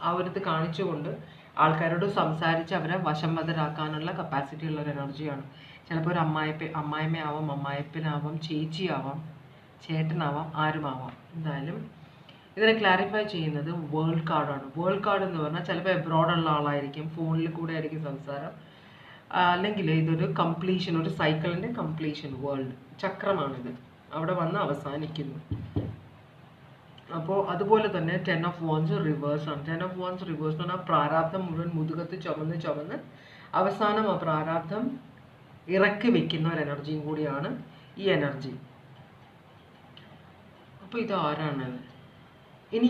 അവരത് കാണിച്ചുകൊണ്ട് ആൾക്കാരോട് സംസാരിച്ച് അവരെ വശംവദരാക്കാനുള്ള കപ്പാസിറ്റി ഉള്ള ഒരു എനർജിയാണ്. ചിലപ്പോൾ ഒരു അമ്മായിമ്മയാവാം, അമ്മായപ്പനാവാം, ചേച്ചിയാവാം, ചേട്ടനാവാം, ആരുമാവാം. എന്തായാലും ഇതിനെ ക്ലാരിഫൈ ചെയ്യുന്നത് വേൾഡ് കാർഡാണ്. വേൾഡ് കാർഡ് എന്ന് പറഞ്ഞാൽ ചിലപ്പോൾ എബ്രോഡുള്ള ആളായിരിക്കും, ഫോണിൽ കൂടെ ആയിരിക്കും സംസാരം, അല്ലെങ്കിൽ ഇതൊരു കംപ്ലീഷൻ, ഒരു സൈക്കിളിൻ്റെ കംപ്ലീഷൻ, വേൾഡ് ചക്രമാണിത്, അവിടെ വന്ന് അവസാനിക്കുന്നു. അപ്പോൾ അതുപോലെ തന്നെ 10 of Wands റിവേഴ്സ് ആണ്. 10 of Wands റിവേഴ്സ് എന്ന് പറഞ്ഞാൽ പ്രാരാബ്ധം മുഴുവൻ മുതുകത്ത് ചുമന്ന് അവസാനം ആ പ്രാരാബ്ധം ഇറക്കി വെക്കുന്ന ഒരു എനർജിയും കൂടിയാണ് ഈ എനർജി. അപ്പോൾ ഇത് ആരാണ്? ഇനി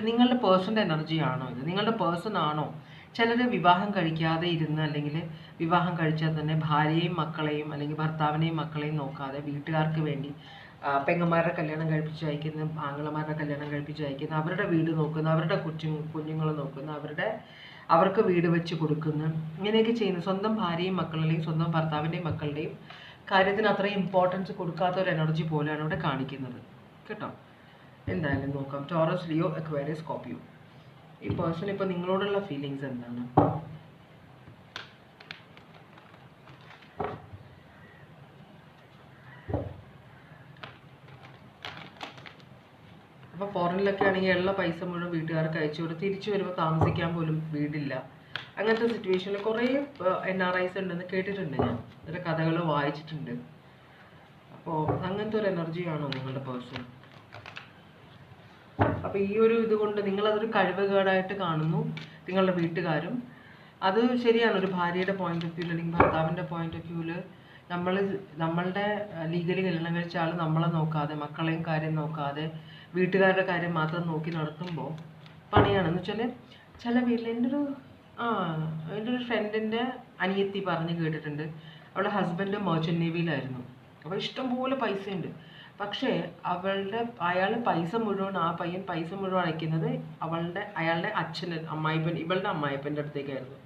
നിങ്ങളുടെ പേഴ്സൻ്റെ എനർജി ആണോ ഇത്? നിങ്ങളുടെ പേഴ്സൺ ആണോ? ചിലർ വിവാഹം കഴിക്കാതെ ഇരുന്ന്, അല്ലെങ്കിൽ വിവാഹം കഴിച്ചാൽ തന്നെ ഭാര്യയും മക്കളെയും അല്ലെങ്കിൽ ഭർത്താവിനെയും മക്കളെയും നോക്കാതെ വീട്ടുകാർക്ക് വേണ്ടി പെങ്ങന്മാരുടെ കല്യാണം കഴിപ്പിച്ച് അയക്കുന്ന, ആങ്ങളമാരുടെ കല്യാണം കഴിപ്പിച്ച് അയക്കുന്ന, അവരുടെ വീട് നോക്കുന്ന, അവരുടെ കുഞ്ഞുങ്ങളെ നോക്കുന്ന, അവർക്ക് വീട് വെച്ച് കൊടുക്കുന്ന, ഇങ്ങനെയൊക്കെ ചെയ്യുന്ന സ്വന്തം ഭാര്യയും മക്കളും അല്ലെങ്കിൽ സ്വന്തം ഭർത്താവിൻ്റെയും മക്കളുടെയും കാര്യത്തിന് അത്രയും ഇമ്പോർട്ടൻസ് കൊടുക്കാത്ത ഒരു എനർജി പോലെയാണ് ഇവിടെ കാണിക്കുന്നത് കേട്ടോ. എന്തായാലും നോക്കാം. Taurus, Leo, Aquarius, Scorpio. ഈ പേഴ്സൺ ഇപ്പോൾ നിങ്ങളോടുള്ള ഫീലിങ്സ് എന്താണ്? അപ്പോൾ ഫോറിനിലൊക്കെ ആണെങ്കിൽ ഉള്ള പൈസ മുഴുവൻ വീട്ടുകാർക്ക് അയച്ചു കൊടുത്ത് തിരിച്ചു വരുമ്പോൾ താമസിക്കാൻ പോലും വീടില്ല. അങ്ങനത്തെ സിറ്റുവേഷനിൽ കുറേ NRIs ഉണ്ടെന്ന് കേട്ടിട്ടുണ്ട് ഞാൻ, അതിൻ്റെ കഥകൾ വായിച്ചിട്ടുണ്ട്. അപ്പോൾ അങ്ങനത്തെ ഒരു എനർജിയാണോ നിങ്ങളുടെ പേഴ്സൺ? അപ്പോൾ ഈ ഒരു ഇതുകൊണ്ട് നിങ്ങളതൊരു കഴിവുകേടായിട്ട് കാണുന്നു നിങ്ങളുടെ വീട്ടുകാരും. അത് ശരിയാണ്. ഒരു ഭാര്യയുടെ പോയിന്റ് ഓഫ് വ്യൂവിൽ അല്ലെങ്കിൽ ഭർത്താവിൻ്റെ പോയിന്റ് ഓഫ് വ്യൂവിൽ നമ്മളുടെ ലീഗലി കല്യാണം കഴിച്ച ആൾ നമ്മളെ നോക്കാതെ, മക്കളെയും കാര്യം നോക്കാതെ, വീട്ടുകാരുടെ കാര്യം മാത്രം നോക്കി നടത്തുമ്പോൾ പണിയാണെന്ന് വെച്ചാൽ ചില വീട്ടിൽ എൻ്റെ ഒരു ഫ്രണ്ടിൻ്റെ അനിയത്തി പറഞ്ഞ് കേട്ടിട്ടുണ്ട്. അവളുടെ ഹസ്ബൻഡ് മെർച്ചൻ്റ് നേവിയിലായിരുന്നു. അപ്പോൾ ഇഷ്ടംപോലെ പൈസയുണ്ട്. പക്ഷേ അയാൾ പൈസ മുഴുവൻ, ആ പയ്യൻ പൈസ മുഴുവൻ അയക്കുന്നത് അയാളുടെ അച്ഛന്, ഇവളുടെ അമ്മായിപ്പൻ്റെ അടുത്തേക്കായിരുന്നു.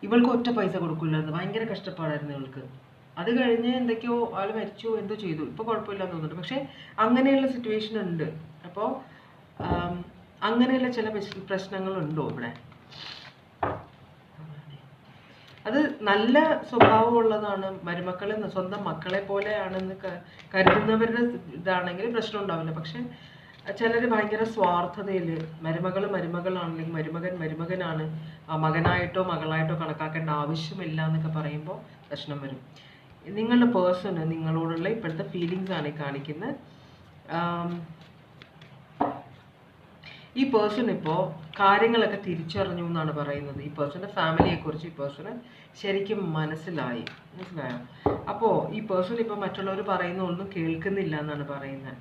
ഇവൾക്ക് ഒറ്റ പൈസ കൊടുക്കില്ലായിരുന്നു. ഭയങ്കര കഷ്ടപ്പാടായിരുന്നു ഇവൾക്ക്. അത് കഴിഞ്ഞ് എന്തൊക്കെയോ ആൾ മരിച്ചു, എന്തോ ചെയ്തു, ഇപ്പോൾ കുഴപ്പമില്ലാന്ന് തോന്നുന്നുണ്ട്. പക്ഷേ അങ്ങനെയുള്ള സിറ്റുവേഷൻ ഉണ്ട്. അപ്പോൾ അങ്ങനെയുള്ള ചില പ്രശ്നങ്ങളുണ്ടോ ഇവിടെ? അത് നല്ല സ്വഭാവമുള്ളതാണ്. മരുമക്കൾ സ്വന്തം മക്കളെ പോലെയാണെന്ന് കരുതുന്നവരുടെ ഇതാണെങ്കിൽ പ്രശ്നം ഉണ്ടാവില്ല. പക്ഷെ ചിലർ ഭയങ്കര സ്വാർത്ഥതയിൽ മരുമകളാണെങ്കിൽ മരുമകനാണ്, മകനായിട്ടോ മകളായിട്ടോ കണക്കാക്കേണ്ട ആവശ്യമില്ല എന്നൊക്കെ പറയുമ്പോൾ പ്രശ്നം വരും. നിങ്ങളുടെ പേഴ്സണ് നിങ്ങളോടുള്ള ഇപ്പോഴത്തെ ഫീലിങ്സ് ആണ് കാണിക്കുന്നത്. ഈ പേഴ്സൺ ഇപ്പോൾ കാര്യങ്ങളൊക്കെ തിരിച്ചറിഞ്ഞു എന്നാണ് പറയുന്നത്. ഈ പേഴ്സൻ്റെ ഫാമിലിയെക്കുറിച്ച് ഈ പേഴ്സണ് ശരിക്കും മനസ്സിലായോ? അപ്പോൾ ഈ പേഴ്സൺ ഇപ്പോൾ മറ്റുള്ളവർ പറയുന്ന ഒന്നും കേൾക്കുന്നില്ല എന്നാണ് പറയുന്നത്.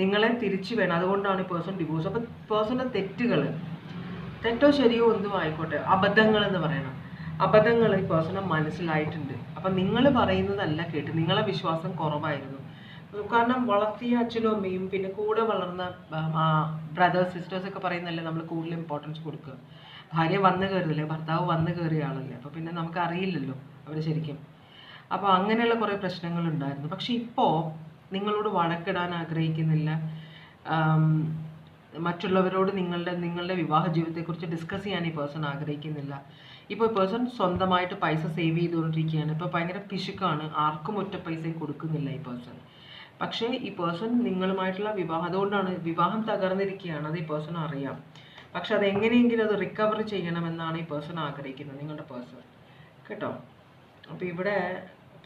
നിങ്ങളെ തിരിച്ചു വേണം. അതുകൊണ്ടാണ് ഈ പേഴ്സൺ ഡിവോഴ്സ്. അപ്പോൾ പേഴ്സൻ്റെ തെറ്റോ ശരിയോ എന്തും ആയിക്കോട്ടെ, അബദ്ധങ്ങൾ എന്ന് പറയണം. അബദ്ധങ്ങൾ ഈ പേഴ്സണെ മനസ്സിലായിട്ടുണ്ട്. അപ്പം നിങ്ങൾ പറയുന്നതല്ല കേട്ട്, നിങ്ങളെ വിശ്വാസം കുറവായിരുന്നു. കാരണം വളർത്തിയ അച്ഛനും അമ്മയും പിന്നെ കൂടെ വളർന്ന ബ്രദേഴ്സ് സിസ്റ്റേഴ്സൊക്കെ പറയുന്നതല്ലേ നമ്മൾ കൂടുതൽ ഇമ്പോർട്ടൻസ് കൊടുക്കുക. ഭാര്യ വന്ന് കയറുന്നില്ലേ, ഭർത്താവ് വന്ന് കയറിയ ആളല്ലേ, അപ്പോൾ പിന്നെ നമുക്ക് അറിയില്ലല്ലോ അവർ ശരിക്കും. അപ്പോൾ അങ്ങനെയുള്ള കുറേ പ്രശ്നങ്ങളുണ്ടായിരുന്നു. പക്ഷെ ഇപ്പോൾ നിങ്ങളോട് വഴക്കിടാൻ ആഗ്രഹിക്കുന്നില്ല. മറ്റുള്ളവരോട് നിങ്ങളുടെ വിവാഹ ജീവിതത്തെക്കുറിച്ച് ഡിസ്കസ് ചെയ്യാൻ ഈ പേഴ്സൺ ആഗ്രഹിക്കുന്നില്ല. ഇപ്പോൾ പേഴ്സൺ സ്വന്തമായിട്ട് പൈസ സേവ് ചെയ്തുകൊണ്ടിരിക്കുകയാണ്. ഇപ്പോൾ ഭയങ്കര പിശുക്കാണ്, ആർക്കും ഒറ്റ പൈസയും കൊടുക്കുന്നില്ല ഈ പേഴ്സൺ. പക്ഷേ ഈ പേഴ്സൺ നിങ്ങളുമായിട്ടുള്ള അതുകൊണ്ടാണ് വിവാഹം തകർന്നിരിക്കുകയാണ്, അത് ഈ പേഴ്സൺ അറിയാം. പക്ഷെ അതെങ്ങനെയെങ്കിലും അത് റിക്കവർ ചെയ്യണമെന്നാണ് ഈ പേഴ്സൺ ആഗ്രഹിക്കുന്നത്, നിങ്ങളുടെ പേഴ്സൺ കേട്ടോ. അപ്പോൾ ഇവിടെ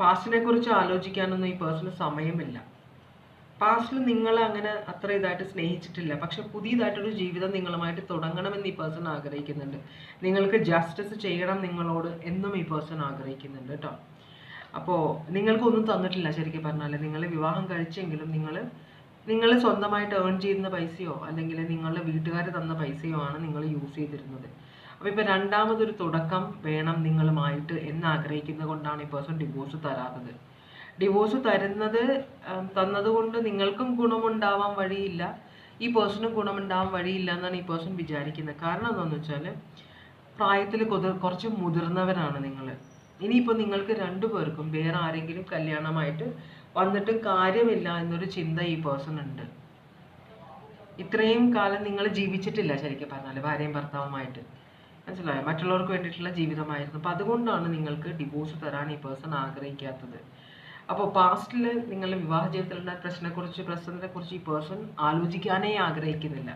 പാസ്റ്റിനെ കുറിച്ച് ആലോചിക്കാനൊന്നും ഈ പേഴ്സണ് സമയമില്ല. പാസ്റ്റിൽ നിങ്ങളെ അങ്ങനെ അത്ര ഇതായിട്ട് സ്നേഹിച്ചിട്ടില്ല. പക്ഷെ പുതിയതായിട്ടൊരു ജീവിതം നിങ്ങളുമായിട്ട് തുടങ്ങണമെന്ന് ഈ പേഴ്സൺ ആഗ്രഹിക്കുന്നുണ്ട്. നിങ്ങൾക്ക് ജസ്റ്റിസ് ചെയ്യണം നിങ്ങളോട് എന്നും ഈ പേഴ്സൺ ആഗ്രഹിക്കുന്നുണ്ട് കേട്ടോ. അപ്പോൾ നിങ്ങൾക്കൊന്നും തന്നിട്ടില്ല ശരിക്കും പറഞ്ഞാൽ. നിങ്ങൾ വിവാഹം കഴിച്ചെങ്കിലും നിങ്ങൾ സ്വന്തമായിട്ട് ഏൺ ചെയ്യുന്ന പൈസയോ അല്ലെങ്കിൽ നിങ്ങളുടെ വീട്ടുകാർ തന്ന പൈസയോ ആണ് നിങ്ങൾ യൂസ് ചെയ്തിരുന്നത്. അപ്പോൾ ഇപ്പോൾ രണ്ടാമതൊരു തുടക്കം വേണം നിങ്ങളുമായിട്ട് എന്ന് ആഗ്രഹിക്കുന്നത് കൊണ്ടാണ് ഈ പേഴ്സൺ ഡിവോഴ്സ് തരാത്തത്. ഡിവോഴ്സ് തന്നതുകൊണ്ട് നിങ്ങൾക്കും ഗുണമുണ്ടാവാൻ വഴിയില്ല, ഈ പേഴ്സണും ഗുണമുണ്ടാവാൻ വഴിയില്ല എന്നാണ് ഈ പേഴ്സൺ വിചാരിക്കുന്നത്. കാരണം എന്താണെന്ന് വെച്ചാൽ പ്രായത്തിൽ കുറച്ച് മുതിർന്നവരാണ് നിങ്ങൾ. ഇനിയിപ്പോൾ നിങ്ങൾക്ക് രണ്ടുപേർക്കും വേറെ ആരെങ്കിലും കല്യാണമായിട്ട് വന്നിട്ട് കാര്യമില്ല എന്നൊരു ചിന്ത ഈ പേഴ്സൺ ഉണ്ട്. ഇത്രയും കാലം നിങ്ങൾ ജീവിച്ചിട്ടില്ല ശരിക്കും പറഞ്ഞാൽ ഭാര്യയും ഭർത്താവുമായിട്ട്, മനസ്സിലായോ? മറ്റുള്ളവർക്ക് വേണ്ടിയിട്ടുള്ള ജീവിതമായിരുന്നു. അപ്പോൾ അതുകൊണ്ടാണ് നിങ്ങൾക്ക് ഡിവോഴ്സ് തരാൻ ഈ പേഴ്സൺ ആഗ്രഹിക്കാത്തത്. അപ്പോൾ പാസ്റ്റിൽ നിങ്ങളുടെ വിവാഹ ജീവിതത്തിലുള്ള പ്രശ്നത്തെക്കുറിച്ച് ഈ പേഴ്സൺ ആലോചിക്കാനേ ആഗ്രഹിക്കുന്നില്ല.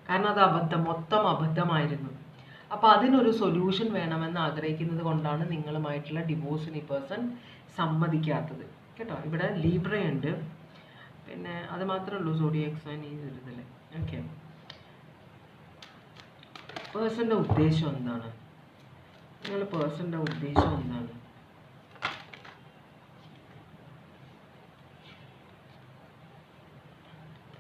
കാരണം അത് മൊത്തം അബദ്ധമായിരുന്നു. അപ്പോൾ അതിനൊരു സൊല്യൂഷൻ വേണമെന്ന് ആഗ്രഹിക്കുന്നത് കൊണ്ടാണ് നിങ്ങളുമായിട്ടുള്ള ഡിവോഴ്സിന് ഈ പേഴ്സൺ സമ്മതിക്കാത്തത് കേട്ടോ. ഇവിടെ ലീബ്ര ഉണ്ട്, പിന്നെ അത് മാത്രമേ ഉള്ളൂ സോഡിയാക് സൈൻ ഈ ഇതിൽ. ഓക്കെ, പേഴ്സൻ്റെ ഉദ്ദേശം എന്താണ്? നിങ്ങളുടെ പേഴ്സൻ്റെ ഉദ്ദേശം എന്താണ്?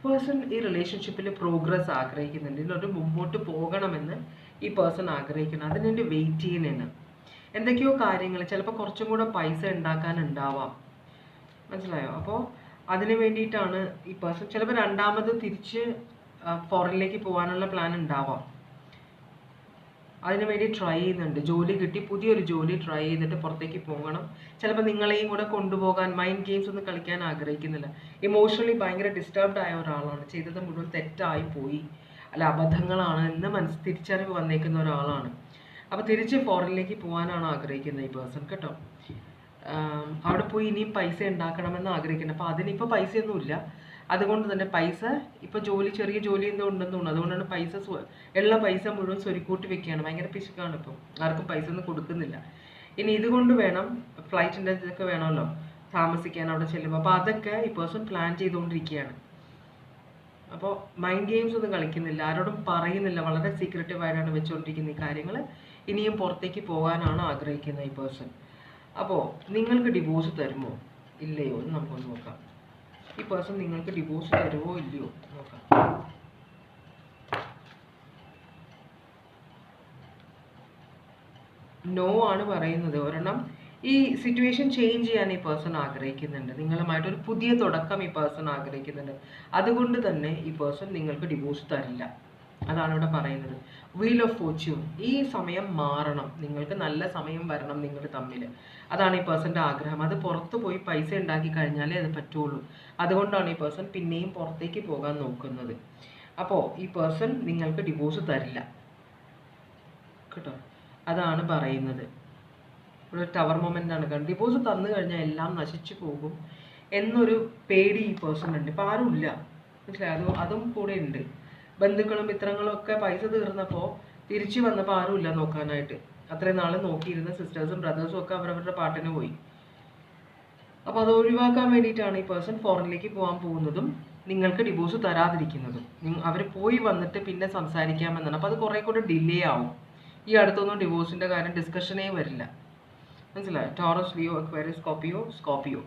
പേഴ്സൺ ഈ റിലേഷൻഷിപ്പിൽ പ്രോഗ്രസ് ആഗ്രഹിക്കുന്നുണ്ട്, ഇതിലൊരു മുമ്പോട്ട് പോകണമെന്ന് ഈ പേഴ്സൺ ആഗ്രഹിക്കണം. അതിനുവേണ്ടി വെയിറ്റ് ചെയ്യുന്നതിന് എന്തൊക്കെയോ കാര്യങ്ങൾ, ചിലപ്പോൾ കുറച്ചും കൂടെ പൈസ ഉണ്ടാക്കാനുണ്ടാവാം, മനസ്സിലായോ? അപ്പോൾ അതിന് വേണ്ടിയിട്ടാണ് ഈ പേഴ്സൺ ചിലപ്പോൾ രണ്ടാമത് തിരിച്ച് ഫോറിനിലേക്ക് പോകാനുള്ള പ്ലാൻ ഉണ്ടാവാം. അതിനു വേണ്ടി ട്രൈ ചെയ്യുന്നുണ്ട്. ജോലി കിട്ടി, പുതിയൊരു ജോലി ട്രൈ ചെയ്തിട്ട് പുറത്തേക്ക് പോകണം. ചിലപ്പോൾ നിങ്ങളെയും കൂടെ കൊണ്ടുപോകാൻ, മൈൻഡ് ഗെയിംസ് ഒന്നും കളിക്കാൻ ആഗ്രഹിക്കുന്നില്ല. ഇമോഷണലി ഭയങ്കര ഡിസ്റ്റർബ്ഡ് ആയ ഒരാളാണ്. ചെയ്തത് മുഴുവൻ തെറ്റായി പോയി, അല്ല അബദ്ധങ്ങളാണ് എന്ന് തിരിച്ചറിവ് വന്നേക്കുന്ന ഒരാളാണ്. അപ്പോൾ തിരിച്ച് ഫോറിനിലേക്ക് പോകാനാണ് ആഗ്രഹിക്കുന്നത് ഈ പേഴ്സൺ കേട്ടോ. അവിടെ പോയി ഇനിയും പൈസ ഉണ്ടാക്കണമെന്ന് ആഗ്രഹിക്കുന്നത്. അപ്പോൾ അതിനിപ്പോൾ പൈസയൊന്നുമില്ല, അതുകൊണ്ട് തന്നെ പൈസ ഇപ്പോൾ ചെറിയ ജോലി എന്തോ ഉണ്ടെന്ന് തോന്നുന്നു. അതുകൊണ്ടാണ് ഉള്ള പൈസ മുഴുവൻ സ്വരുക്കൂട്ടി വെക്കുകയാണ്. ഭയങ്കര പിശുക്കാണ്, ഇപ്പം ആർക്കും പൈസ ഒന്നും കൊടുക്കുന്നില്ല. ഇനി ഇതുകൊണ്ട് വേണം, ഫ്ലൈറ്റിൻ്റെ ഇതൊക്കെ വേണമല്ലോ താമസിക്കാൻ അവിടെ ചെല്ലുമ്പോൾ. അപ്പോൾ അതൊക്കെ ഈ പേഴ്സൺ പ്ലാൻ ചെയ്തുകൊണ്ടിരിക്കുകയാണ്. അപ്പോൾ മൈൻഡ് ഗെയിംസ് ഒന്നും കളിക്കുന്നില്ല, ആരോടും പറയുന്നില്ല, വളരെ സീക്രട്ടീവായിട്ടാണ് വെച്ചുകൊണ്ടിരിക്കുന്ന ഈ കാര്യങ്ങൾ. ഇനിയും പുറത്തേക്ക് പോകാനാണ് ആഗ്രഹിക്കുന്നത് ഈ പേഴ്സൺ. അപ്പോൾ നിങ്ങൾക്ക് ഡിവോഴ്സ് തരുമോ ഇല്ലയോ എന്ന് നമുക്കൊന്ന് നോക്കാം. ഈ പേഴ്സൺ നിങ്ങൾക്ക് ഡിവോഴ്സ് തരുമോ ഇല്ലയോ നോക്കാം. നോ ആണ് പറയുന്നത്. ഒരെണ്ണം ഈ സിറ്റുവേഷൻ ചേഞ്ച് ചെയ്യാൻ ഈ പേഴ്സൺ ആഗ്രഹിക്കുന്നുണ്ട്. നിങ്ങളുമായിട്ടൊരു പുതിയ തുടക്കം ഈ പേഴ്സൺ ആഗ്രഹിക്കുന്നുണ്ട്. അതുകൊണ്ട് തന്നെ ഈ പേഴ്സൺ നിങ്ങൾക്ക് ഡിവോഴ്സ് തരില്ല. അതാണ് ഇവിടെ പറയുന്നത്. വീൽ ഓഫ് ഫോർച്യൂൺ, ഈ സമയം മാറണം, നിങ്ങൾക്ക് നല്ല സമയം വരണം നിങ്ങൾ തമ്മിൽ. അതാണ് ഈ പേഴ്സൻ്റെ ആഗ്രഹം. അത് പുറത്ത് പോയി പൈസ ഉണ്ടാക്കി കഴിഞ്ഞാലേ അത് പറ്റുള്ളൂ. അതുകൊണ്ടാണ് ഈ പേഴ്സൺ പിന്നെയും പുറത്തേക്ക് പോകാൻ നോക്കുന്നത്. അപ്പോൾ ഈ പേഴ്സൺ നിങ്ങൾക്ക് ഡിവോഴ്സ് തരില്ല കേട്ടോ. അതാണ് പറയുന്നത്. ഒരു ടവർ മൊമെൻ്റ് ആണ് കാരണം ഡിവോഴ്സ് തന്നു കഴിഞ്ഞാൽ എല്ലാം നശിച്ചു പോകും എന്നൊരു പേടി ഈ പേഴ്സൺ ഉണ്ട്. ഇപ്പം ആരുമില്ല, മനസ്സിലായി? അതും കൂടെ ഉണ്ട്. ബന്ധുക്കളും മിത്രങ്ങളും ഒക്കെ പൈസ തീർന്നപ്പോൾ തിരിച്ചു വന്നപ്പോൾ ആരുമില്ല നോക്കാനായിട്ട്. അത്രയും നാൾ നോക്കിയിരുന്ന സിസ്റ്റേഴ്സും ബ്രദേഴ്സും ഒക്കെ അവരവരുടെ പാട്ടിന് പോയി. അപ്പോൾ അത് ഒഴിവാക്കാൻ വേണ്ടിയിട്ടാണ് ഈ പേഴ്സൺ ഫോറിനിലേക്ക് പോകാൻ പോകുന്നതും നിങ്ങൾക്ക് ഡിവോഴ്സ് തരാതിരിക്കുന്നതും. അവർ പോയി വന്നിട്ട് പിന്നെ സംസാരിക്കാമെന്നാണ്. അപ്പോൾ അത് കുറേ കൂടെ ഡിലേ ആവും. ഈ അടുത്തൊന്നും ഡിവോഴ്സിൻ്റെ കാര്യം ഡിസ്കഷനേ വരില്ല, മനസ്സിലായോ? Taurus, Leo, Aquarius, Scorpio.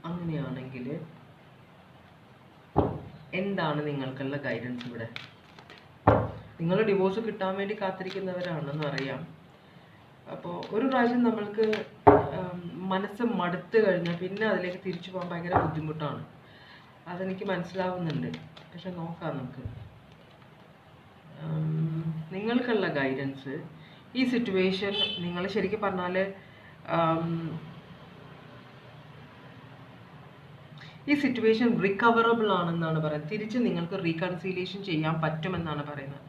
അങ്ങനെയാണെങ്കിൽ എന്താണ് നിങ്ങൾക്കുള്ള ഗൈഡൻസ് ഇവിടെ? നിങ്ങൾ ഡിവോഴ്സ് കിട്ടാൻ വേണ്ടി കാത്തിരിക്കുന്നവരാണെന്ന് അറിയാം. അപ്പോൾ ഒരു പ്രാവശ്യം നമ്മൾക്ക് മനസ്സ് മടുത്തു കഴിഞ്ഞാൽ പിന്നെ അതിലേക്ക് തിരിച്ചു പോകാൻ ഭയങ്കര ബുദ്ധിമുട്ടാണ്. അതെനിക്ക് മനസ്സിലാവുന്നുണ്ട്. പക്ഷെ നോക്കാം നമുക്ക്. നിങ്ങൾക്കുള്ള ഗൈഡൻസ്, ഈ സിറ്റുവേഷൻ നിങ്ങൾ ശരിക്കും പറഞ്ഞാൽ ഈ സിറ്റുവേഷൻ റിക്കവറബിൾ ആണെന്നാണ് പറയുന്നത്. തിരിച്ച് നിങ്ങൾക്ക് റീകൺസീലിയേഷൻ ചെയ്യാൻ പറ്റുമെന്നാണ് പറയുന്നത്.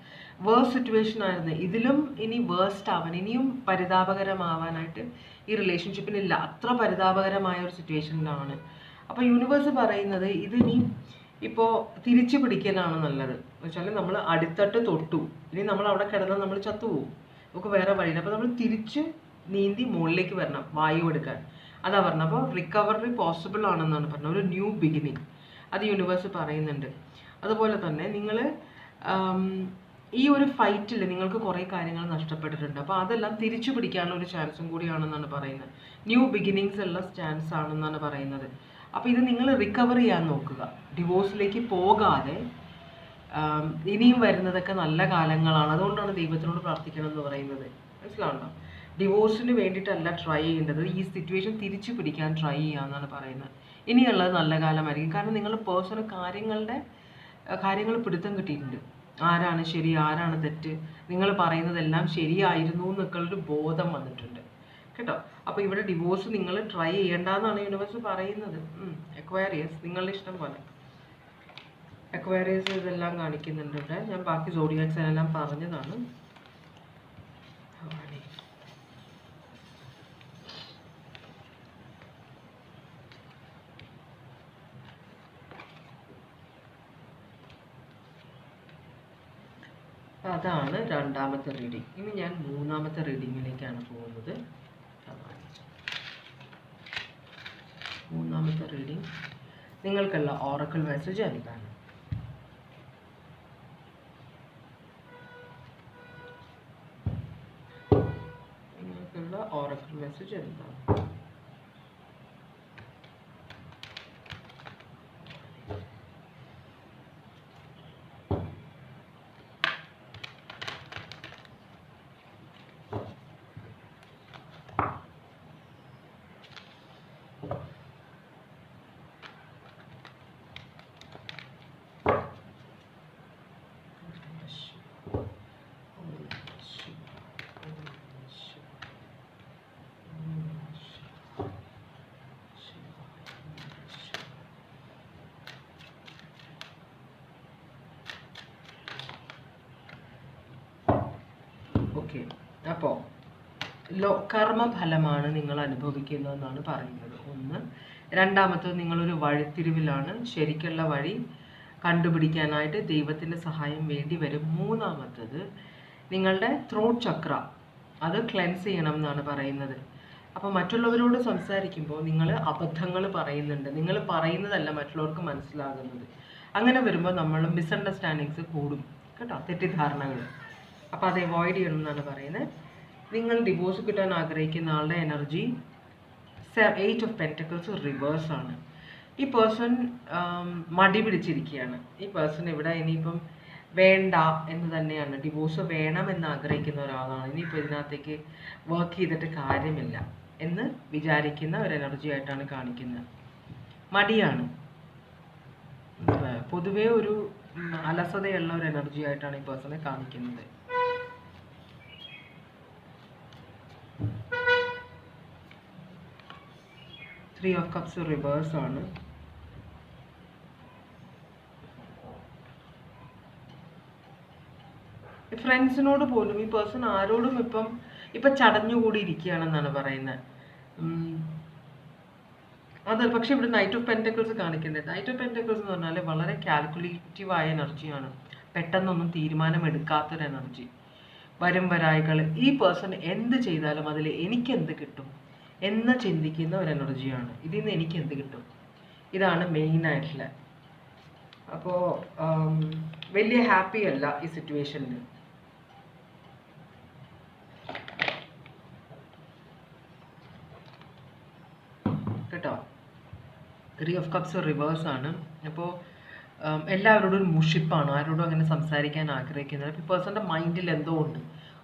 വേഴ്സ്റ്റ് സിറ്റുവേഷൻ ആയിരുന്നു, ഇതിലും ഇനി വേഴ്സ്റ്റ് ആവാൻ, ഇനിയും പരിതാപകരമാവാനായിട്ട് ഈ റിലേഷൻഷിപ്പിനില്ല. അത്ര പരിതാപകരമായ ഒരു സിറ്റുവേഷനിലാണ്. അപ്പോൾ യൂണിവേഴ്സ് പറയുന്നത് ഇതിനി ഇപ്പോൾ തിരിച്ചു പിടിക്കലാണ് നല്ലത്. എന്ന് വെച്ചാൽ നമ്മൾ അടിത്തട്ട് തൊട്ടു, ഇനി നമ്മൾ അവിടെ കിടന്നാൽ നമ്മൾ ചത്തുപോകും, നമുക്ക് വേറെ വഴിയില്ല. അപ്പോൾ നമ്മൾ തിരിച്ച് നീന്തി മുകളിലേക്ക് വരണം, വായു എടുക്കാൻ. അതാ പറഞ്ഞത്. അപ്പോൾ റിക്കവറി പോസിബിൾ ആണെന്നാണ് പറഞ്ഞത്, ഒരു ന്യൂ ബിഗിനിങ്. അത് യൂണിവേഴ്സ് പറയുന്നുണ്ട്. അതുപോലെ തന്നെ നിങ്ങൾ ഈ ഒരു ഫൈറ്റിൽ നിങ്ങൾക്ക് കുറേ കാര്യങ്ങൾ നഷ്ടപ്പെട്ടിട്ടുണ്ട്. അപ്പോൾ അതെല്ലാം തിരിച്ചു പിടിക്കാനുള്ള ഒരു ചാൻസും കൂടിയാണെന്നാണ് പറയുന്നത്. ന്യൂ ബിഗിനിങ്സ് ഉള്ള ചാൻസ് ആണെന്നാണ് പറയുന്നത്. അപ്പോൾ ഇത് നിങ്ങൾ റിക്കവർ ചെയ്യാൻ നോക്കുക, ഡിവോഴ്സിലേക്ക് പോകാതെ ഇനിയും വരുന്നതൊക്കെ നല്ല കാലങ്ങളാണ്. അതുകൊണ്ടാണ് ദൈവത്തിനോട് പ്രാർത്ഥിക്കണം എന്ന് പറയുന്നത്. മനസ്സിലാവുണ്ടോ? ഡിവോഴ്സിന് വേണ്ടിയിട്ടല്ല ട്രൈ ചെയ്യേണ്ടത്, ഈ സിറ്റുവേഷൻ തിരിച്ചു പിടിക്കാൻ ട്രൈ ചെയ്യാമെന്നാണ് പറയുന്നത്. ഇനിയുള്ളത് നല്ല കാലമായിരിക്കും. കാരണം നിങ്ങളുടെ പേഴ്സണൽ കാര്യങ്ങൾ പിടുത്തം കിട്ടിയിട്ടുണ്ട്. ആരാണ് ശരി, ആരാണ് തെറ്റ്, നിങ്ങൾ പറയുന്നതെല്ലാം ശരിയായിരുന്നു എന്നൊക്കെയുള്ളൊരു ബോധം വന്നിട്ടുണ്ട് കേട്ടോ. അപ്പോൾ ഇവിടെ ഡിവോഴ്സ് നിങ്ങൾ ട്രൈ ചെയ്യേണ്ടെന്നാണ് യൂണിവേഴ്സ് പറയുന്നത്. അക്വയറിയസ്, നിങ്ങളുടെ ഇഷ്ടം പോലെ. അക്വയറിയസ് ഇതെല്ലാം കാണിക്കുന്നുണ്ട് ഇവിടെ. ഞാൻ ബാക്കി സോഡിയാക്സ് എല്ലാം പറഞ്ഞതാണ്. അതാണ് രണ്ടാമത്തെ റീഡിങ്. ഇനി ഞാൻ മൂന്നാമത്തെ റീഡിങ്ങിലേക്കാണ് പോകുന്നത്. മൂന്നാമത്തെ റീഡിങ് നിങ്ങൾക്കുള്ള ഓറക്കിൾ മെസ്സേജ് എന്താണ്? നിങ്ങൾക്കുള്ള ഓറക്കിൾ മെസ്സേജ് എന്താണ്? ഓക്കെ, അപ്പോൾ കർമ്മഫലമാണ് നിങ്ങൾ അനുഭവിക്കുന്നതെന്നാണ് പറയുന്നത്. ഒന്ന്. രണ്ടാമത്തത്, നിങ്ങളൊരു വഴിത്തിരിവിലാണ്. ശരിക്കുള്ള വഴി കണ്ടുപിടിക്കാനായിട്ട് ദൈവത്തിൻ്റെ സഹായം വേണ്ടി വരും. മൂന്നാമത്തത്, നിങ്ങളുടെ ത്രോട്ട് ചക്ര അത് ക്ലെൻസ് ചെയ്യണം എന്നാണ് പറയുന്നത്. അപ്പോൾ മറ്റുള്ളവരോട് സംസാരിക്കുമ്പോൾ നിങ്ങൾ അബദ്ധങ്ങൾ പറയുന്നുണ്ട്. നിങ്ങൾ പറയുന്നതല്ല മറ്റുള്ളവർക്ക് മനസ്സിലാകുന്നത്. അങ്ങനെ വരുമ്പോൾ നമ്മൾ മിസ്അണ്ടർസ്റ്റാൻഡിങ്സ് കൂടും കേട്ടോ, തെറ്റിദ്ധാരണകൾ. അപ്പോൾ അത് അവോയ്ഡ് ചെയ്യണം എന്നാണ് പറയുന്നത്. നിങ്ങൾ ഡിവോഴ്സ് കിട്ടാൻ ആഗ്രഹിക്കുന്ന ആളുടെ എനർജി 8 ഓഫ് പെൻറ്റക്കിൾസ് റിവേഴ്സ് ആണ്. ഈ പേഴ്സൺ മടി പിടിച്ചിരിക്കുകയാണ്. ഈ പേഴ്സൺ ഇവിടെ ഇനിയിപ്പം വേണ്ട എന്ന് തന്നെയാണ്, ഡിവോഴ്സ് വേണമെന്ന് ആഗ്രഹിക്കുന്ന ഒരാളാണ്. ഇനിയിപ്പോൾ ഇതിനകത്തേക്ക് വർക്ക് ചെയ്തിട്ട് കാര്യമില്ല എന്ന് വിചാരിക്കുന്ന ഒരു എനർജി ആയിട്ടാണ് കാണിക്കുന്നത്. മടിയാണ്, പൊതുവേ ഒരു അലസതയുള്ള ഒരു എനർജി ആയിട്ടാണ് ഈ പേഴ്സണെ കാണിക്കുന്നത്. ത്രീ ഓഫ് കപ്സ് റിവേഴ്സ് ആണ്. ഫ്രണ്ട്സിനോട് പോലും ഈ പേഴ്സൺ ആരോടും ഇപ്പം ചടഞ്ഞുകൂടി ഇരിക്കുകയാണെന്നാണ് പറയുന്നത്. അത് പക്ഷെ ഇവിടെ നൈറ്റ് ഓഫ് പെൻറ്റക്കിൾസ് കാണിക്കുന്നത്. നൈറ്റ് ഓഫ് പെൻറ്റക്കിൾസ് എന്ന് പറഞ്ഞാൽ വളരെ കാൽക്കുലേറ്റീവായ എനർജിയാണ്. പെട്ടെന്നൊന്നും തീരുമാനമെടുക്കാത്തൊരു എനർജി. വരും വരായികൾ. ഈ പേഴ്സൺ എന്ത് ചെയ്താലും അതിൽ എനിക്കെന്ത് കിട്ടും എന്ന് ചിന്തിക്കുന്ന ഒരു എനർജിയാണ്. ഇതിൽ നിന്ന് എനിക്ക് എന്ത് കിട്ടും, ഇതാണ് മെയിനായിട്ടുള്ള. അപ്പോൾ വലിയ ഹാപ്പി അല്ല ഈ സിറ്റുവേഷനിൽ. കേട്ടോ, ത്രീ ഓഫ് കപ്സ് റിവേഴ്സ് ആണ്. അപ്പോൾ എല്ലാവരോടും ഒരു മുഷിപ്പാണ്, ആരോടും അങ്ങനെ സംസാരിക്കാൻ ആഗ്രഹിക്കുന്നത്. അപ്പോൾ ഈ പേഴ്സൻ്റെ മൈൻഡിൽ എന്തോ ഉണ്ട്,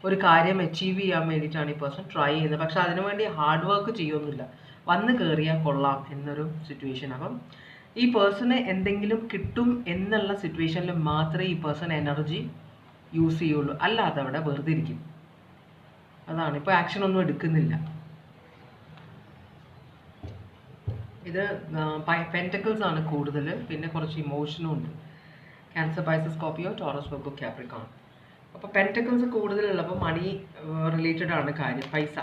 ഒരു കാര്യം അച്ചീവ് ചെയ്യാൻ വേണ്ടിയിട്ടാണ് ഈ പേഴ്സൺ ട്രൈ ചെയ്യുന്നത്. പക്ഷെ അതിനുവേണ്ടി ഹാർഡ് വർക്ക് ചെയ്യൊന്നുമില്ല, വന്ന് കയറിയാൽ കൊള്ളാം എന്നൊരു സിറ്റുവേഷൻ. അപ്പം ഈ പേഴ്സണ് എന്തെങ്കിലും കിട്ടും എന്നുള്ള സിറ്റുവേഷനിൽ മാത്രമേ ഈ പേഴ്സൺ എനർജി യൂസ് ചെയ്യുള്ളൂ, അല്ലാതെ അവിടെ വെറുതെ ഇരിക്കും. അതാണ്, ഇപ്പോൾ ആക്ഷൻ ഒന്നും എടുക്കുന്നില്ല. ഇത് പെൻറ്റക്കിൾസ് ആണ് കൂടുതൽ, പിന്നെ കുറച്ച് ഇമോഷനും ഉണ്ട്. Cancer, Pisces, Scorpio, Taurus, Virgo, Capricorn. അപ്പോൾ പെൻറ്റക്കിൾസ് കൂടുതലുള്ളപ്പോൾ മണി റിലേറ്റഡ് ആണ് കാര്യം, പൈസ.